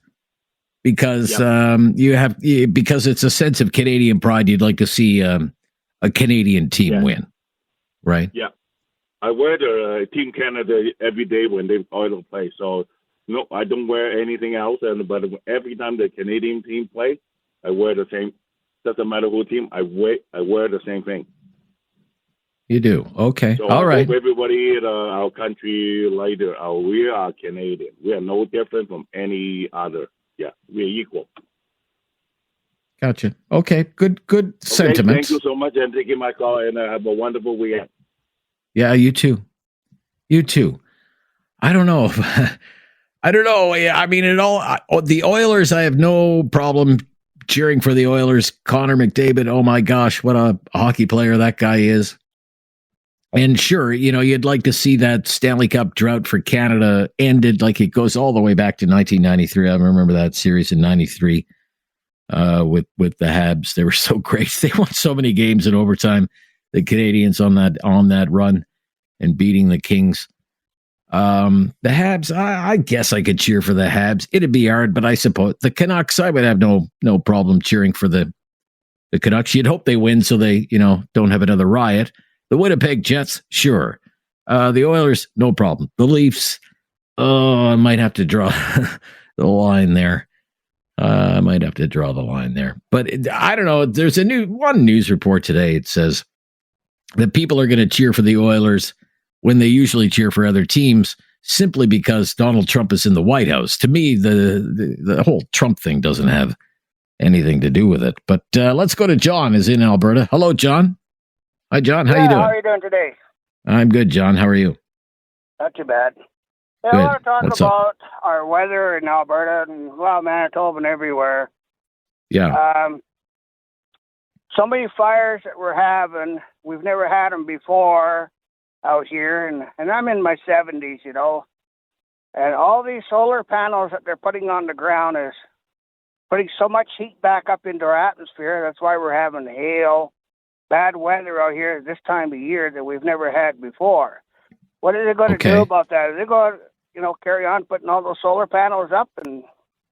because because it's a sense of Canadian pride. You'd like to see a Canadian team win, right? Yeah, I wear the Team Canada every day when the Oilers play. So no, I don't wear anything else. But every time the Canadian team play, I wear the same. Doesn't matter who team. I wear the same thing. You do? Okay. So all right. Everybody in our country, we are Canadian. We are no different from any other. Yeah, we are equal. Gotcha. Okay. Good sentiments. Thank you so much and taking my call, and have a wonderful weekend. Yeah, you too. I don't know. I mean, the Oilers, I have no problem cheering for the Oilers. Connor McDavid, oh my gosh, what a hockey player that guy is. And sure, you'd like to see that Stanley Cup drought for Canada ended. Like, it goes all the way back to 1993. I remember that series in 93 with the Habs. They were so great. They won so many games in overtime. The Canadians on that run and beating the Kings. The Habs, I guess I could cheer for the Habs. It'd be hard, but I suppose the Canucks, I would have no problem cheering for the Canucks. You'd hope they win so they, don't have another riot. The Winnipeg Jets, sure. The Oilers, no problem. The Leafs, I might have to draw the line there. But I don't know. There's one news report today. It says that people are going to cheer for the Oilers when they usually cheer for other teams simply because Donald Trump is in the White House. To me, the whole Trump thing doesn't have anything to do with it. But let's go to John, is in Alberta. Hello, John. Hi, John. How you doing? How are you doing today? I'm good, John. How are you? Not too bad. Good. I want to talk What's about up? our weather in Alberta and, Manitoba and everywhere. Yeah. So many fires that we're having, we've never had them before out here, and I'm in my 70s, and all these solar panels that they're putting on the ground is putting so much heat back up into our atmosphere. That's why we're having hail, bad weather out here this time of year that we've never had before. What are they going to do about that? Are they going to, carry on putting all those solar panels up and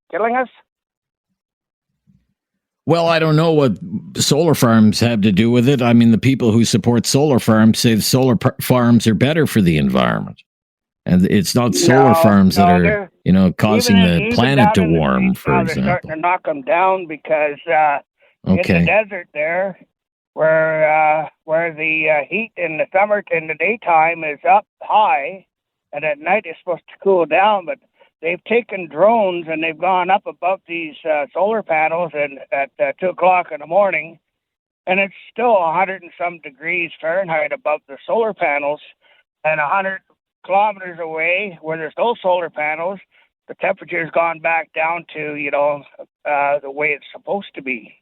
killing us? Well, I don't know what solar farms have to do with it. I mean, the people who support solar farms say the solar farms are better for the environment. And it's not solar farms that are, causing the planet to warm, for example. They're starting to knock them down because in the desert there, where the heat in the summer in the daytime is up high, and at night it's supposed to cool down, but they've taken drones and they've gone up above these solar panels and at 2 o'clock in the morning, and it's still 100 and some degrees Fahrenheit above the solar panels, and 100 kilometers away where there's no solar panels, the temperature's gone back down to, the way it's supposed to be.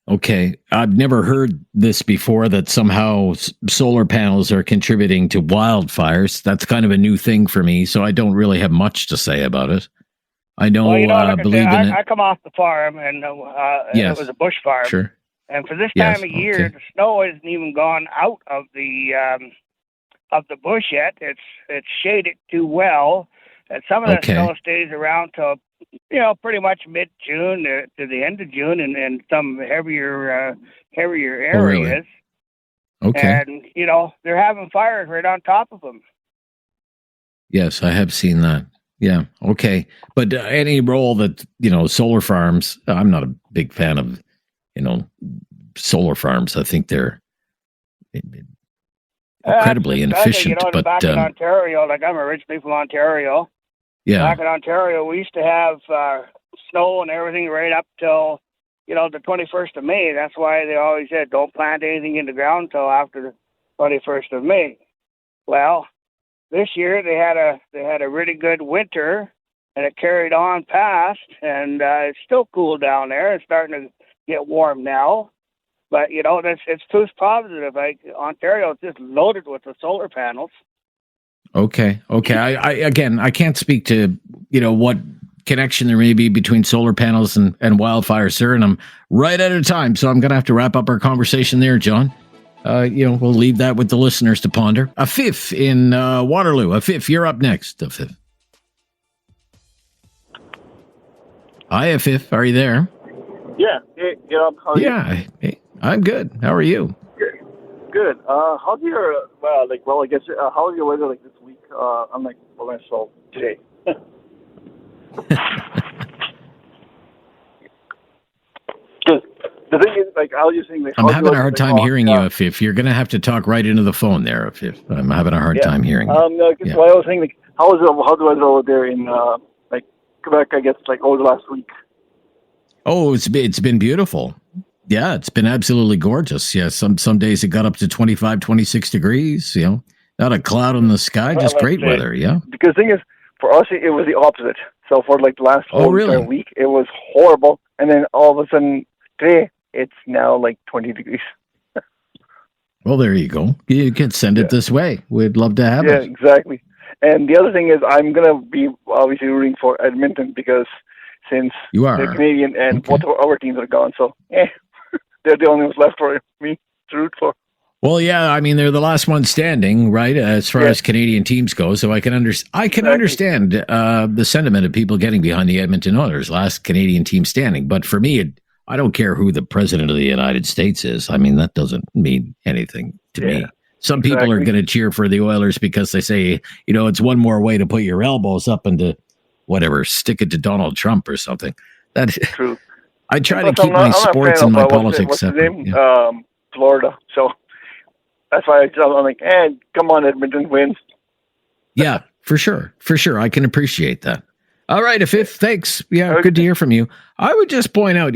Okay. I've never heard this before, that somehow solar panels are contributing to wildfires. That's kind of a new thing for me, so I don't really have much to say about it. I know, believe in it. I come off the farm, and it was a bush farm. Sure. And for this time of year, the snow hasn't even gone out of the bush yet. It's shaded too well, and some of the snow stays around till pretty much mid-June to the end of June, and some heavier areas. Oh, really? Okay. And they're having fires right on top of them. Yes, I have seen that. Yeah. Okay. But any role that solar farms, I'm not a big fan of solar farms. I think they're incredibly inefficient. But back in Ontario, like I'm originally from Ontario. Yeah. Back in Ontario, we used to have snow and everything right up till the 21st of May. That's why they always said don't plant anything in the ground until after the 21st of May. Well, this year they had a really good winter, and it carried on past, and it's still cool down there. It's starting to get warm now. But, it's proof positive. Like, Ontario is just loaded with the solar panels. Okay. I can't speak to, what connection there may be between solar panels and wildfires, sir. And I'm right out of time, so I'm going to have to wrap up our conversation there, John. We'll leave that with the listeners to ponder. Afif in Waterloo. Afif, you're up next. Afif. Hi, Afif. Are you there? Yeah. Hey, how are you? Yeah. Hey, I'm good. How are you? Good. How's your I guess how's your weather like this week? Unlike today. The thing is, I was just saying, I'm having a hard time hearing you, Afif. You're going to have to talk right into the phone there, Afif. I'm having a hard time hearing you. I was saying, how's the weather over there in Quebec? I guess over the last week. Oh, it's been beautiful. Yeah, it's been absolutely gorgeous. Yeah, some days it got up to 25, 26 degrees, not a cloud in the sky, just great weather, yeah. Because the thing is, for us, it was the opposite. So for the last entire week, it was horrible. And then all of a sudden, today, it's now 20 degrees. Well, there you go. You can send it this way. We'd love to have it. Yeah, exactly. And the other thing is, I'm going to be obviously rooting for Edmonton because since they're Canadian and both of our teams are gone, so they're the only ones left for me to root for. Well, yeah, I mean, they're the last one standing, right, as far as Canadian teams go, so I can understand the sentiment of people getting behind the Edmonton Oilers, last Canadian team standing. But for me, I don't care who the president of the United States is. I mean, that doesn't mean anything to me. Some people are going to cheer for the Oilers because they say, it's one more way to put your elbows up into whatever, stick it to Donald Trump or something. That's true. I try to keep my sports and my politics separate. Florida. So that's why I'm like, come on, Edmonton, win. Yeah, for sure. For sure. I can appreciate that. All right, Afif, thanks. Yeah, good to hear from you. I would just point out,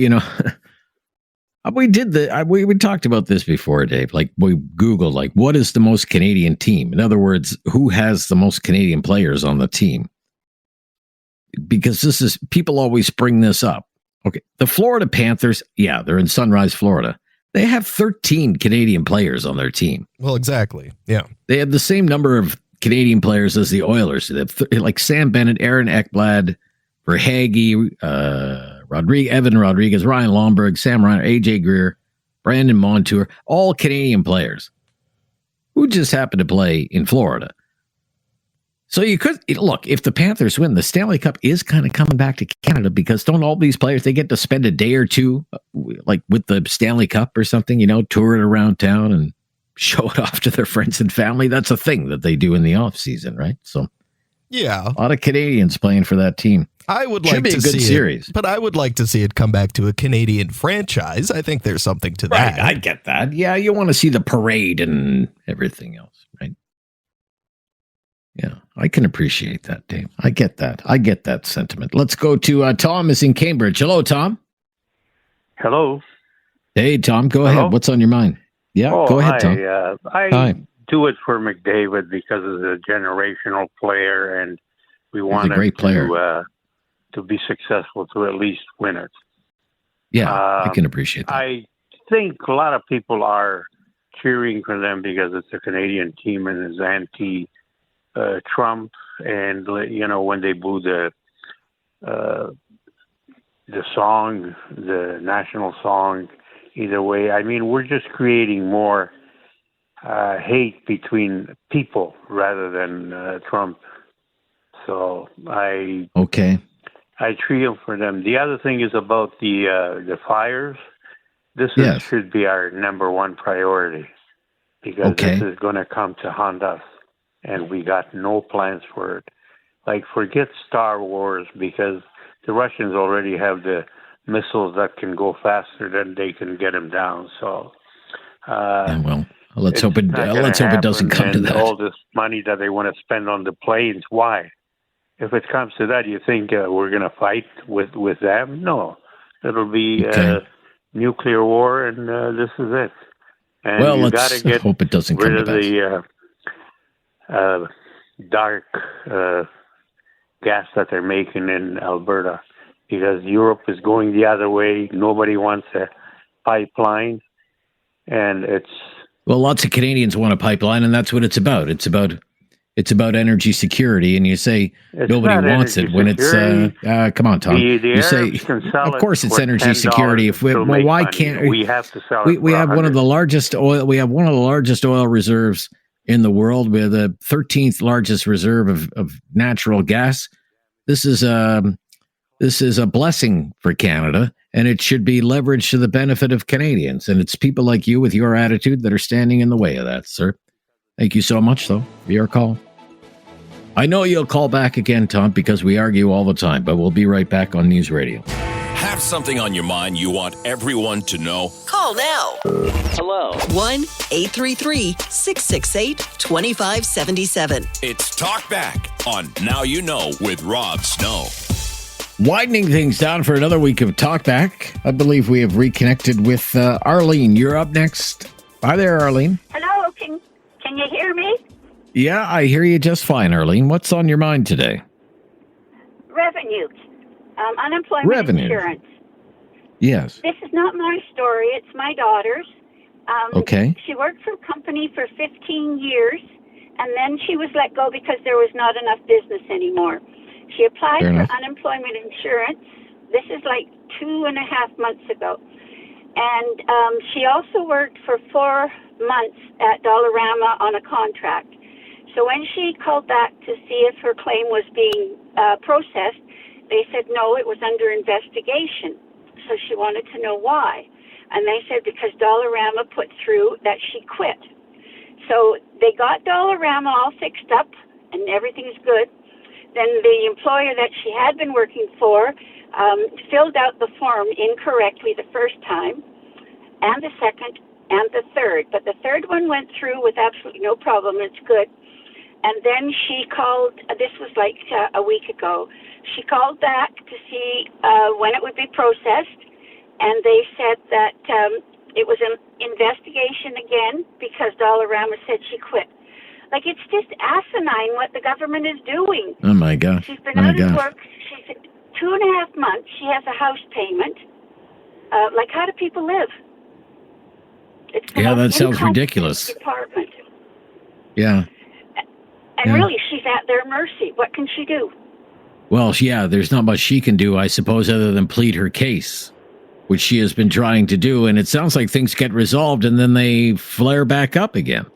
we talked about this before, Dave. Like, we Googled, what is the most Canadian team? In other words, who has the most Canadian players on the team? Because people always bring this up. Okay, the Florida Panthers, they're in Sunrise, Florida. They have 13 Canadian players on their team. Well, exactly. Yeah. They have the same number of Canadian players as the Oilers. They have like Sam Bennett, Aaron Ekblad, Verhaeghe, Evan Rodriguez, Ryan Lomberg, Sam Reiner, AJ Greer, Brandon Montour, all Canadian players who just happened to play in Florida. So you could, look, if the Panthers win, the Stanley Cup is kind of coming back to Canada, because don't all these players, they get to spend a day or two, like with the Stanley Cup or something, tour it around town and show it off to their friends and family. That's a thing that they do in the off season, right? So yeah, a lot of Canadians playing for that team. I would like to see series, but I would like to see it come back to a Canadian franchise. I think there's something to that. I get that. Yeah, you want to see the parade and everything else, right? Yeah, I can appreciate that, Dave. I get that. I get that sentiment. Let's go to Tom is in Cambridge. Hello, Tom. Hello. Hey, Tom. Go ahead. What's on your mind? Yeah, go ahead, Tom. I do it for McDavid because he's a generational player, and we want him to be successful, to at least win it. Yeah, I can appreciate that. I think a lot of people are cheering for them because it's a Canadian team and is anti-Trump, and when they boo the song, the national song. Either way, I mean, we're just creating more hate between people rather than Trump. So I feel for them. The other thing is about the fires. This should be our number one priority, because this is going to come to haunt us, and we got no plans for it. Like, forget Star Wars, because the Russians already have the missiles that can go faster than they can get them down. So, let's hope it doesn't come to that. All this money that they want to spend on the planes, why? If it comes to that, you think we're going to fight with them? No, it'll be nuclear war, and this is it. And you got to get hope it doesn't come rid to of the dark gas that they're making in Alberta, because Europe is going the other way. Nobody wants a pipeline, and lots of Canadians want a pipeline, and that's what it's about. It's about energy security, and you say nobody wants it when it's come on, Tom. You say, of course, it's energy security. Why can't we have to sell it? We have one of the largest oil. We have one of the largest oil reserves in the world. We have the 13th largest reserve of natural gas. This is a blessing for Canada, and it should be leveraged to the benefit of Canadians. And it's people like you with your attitude that are standing in the way of that, sir. Thank you so much, though, for your call. I know you'll call back again, Tom, because we argue all the time, but we'll be right back on News Radio. Have something on your mind you want everyone to know? Call now. Hello. 1-833-668-2577. It's Talk Back on Now You Know with Rob Snow. Winding things down for another week of Talk Back. I believe we have reconnected with Arlene. You're up next. Hi there, Arlene. Hello. Can you hear me? Yeah, I hear you just fine, Arlene. What's on your mind today? Revenue. Unemployment insurance. Yes. This is not my story. It's my daughter's. She worked for a company for 15 years, and then she was let go because there was not enough business anymore. She applied for unemployment insurance. This is like 2.5 months ago. And she also worked for 4 months at Dollarama on a contract. So when she called back to see if her claim was being processed, they said no, it was under investigation. So she wanted to know why. And they said because Dollarama put through that she quit. So they got Dollarama all fixed up and everything's good. Then the employer that she had been working for filled out the form incorrectly the first time, and the second, and the third. But the third one went through with absolutely no problem. It's good. And then she called, this was like a week ago, she called back to see when it would be processed, and they said that it was an investigation again because Dollarama said she quit. Like, it's just asinine what the government is doing. Oh, my gosh. She's been out of work. She's 2.5 months. She has a house payment. Like, how do people live? It's that sounds ridiculous. Department. Yeah. And really, she's at their mercy. What can she do? Well, yeah, there's not much she can do, I suppose, other than plead her case, which she has been trying to do. And it sounds like things get resolved and then they flare back up again.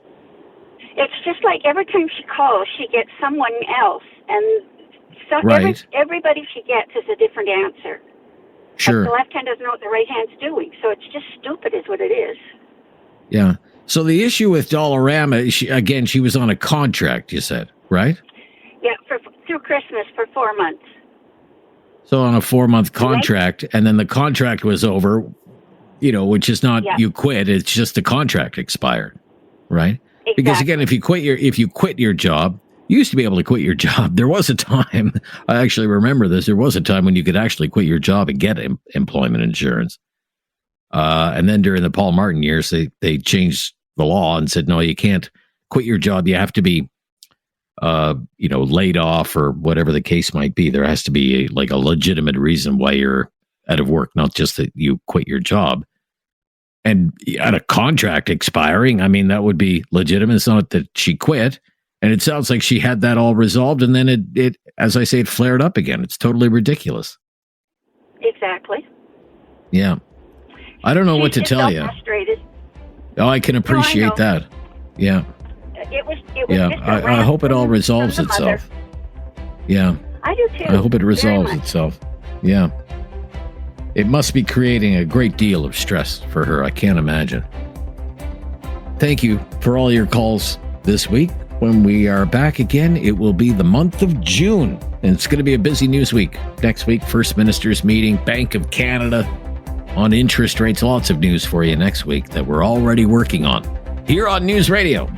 It's just like every time she calls, she gets someone else. And so everybody she gets is a different answer. Sure. Like the left hand doesn't know what the right hand's doing. So it's just stupid is what it is. Yeah. So the issue with Dollarama, she was on a contract, you said, right? Yeah, through Christmas for 4 months. So on a 4-month contract, and then the contract was over, which is not you quit, it's just the contract expired, right? Exactly. Because again, if you quit your job, you used to be able to quit your job. There was a time, I actually remember this, there was a time when you could actually quit your job and get employment insurance. And then during the Paul Martin years, they changed the law and said, no, you can't quit your job. You have to be, laid off or whatever the case might be. There has to be a legitimate reason why you're out of work, not just that you quit your job. And at a contract expiring, I mean, that would be legitimate. It's not that she quit. And it sounds like she had that all resolved. And then it as I say, it flared up again. It's totally ridiculous. Exactly. Yeah. I don't know what to tell you. Frustrated. Oh, I can appreciate that. Yeah. It was I hope it all resolves itself. Yeah. I do too. I hope it resolves itself. Yeah. It must be creating a great deal of stress for her. I can't imagine. Thank you for all your calls this week. When we are back again, it will be the month of June, and it's going to be a busy news week. Next week, First Minister's meeting, Bank of Canada on interest rates. Lots of news for you next week that we're already working on here on News Radio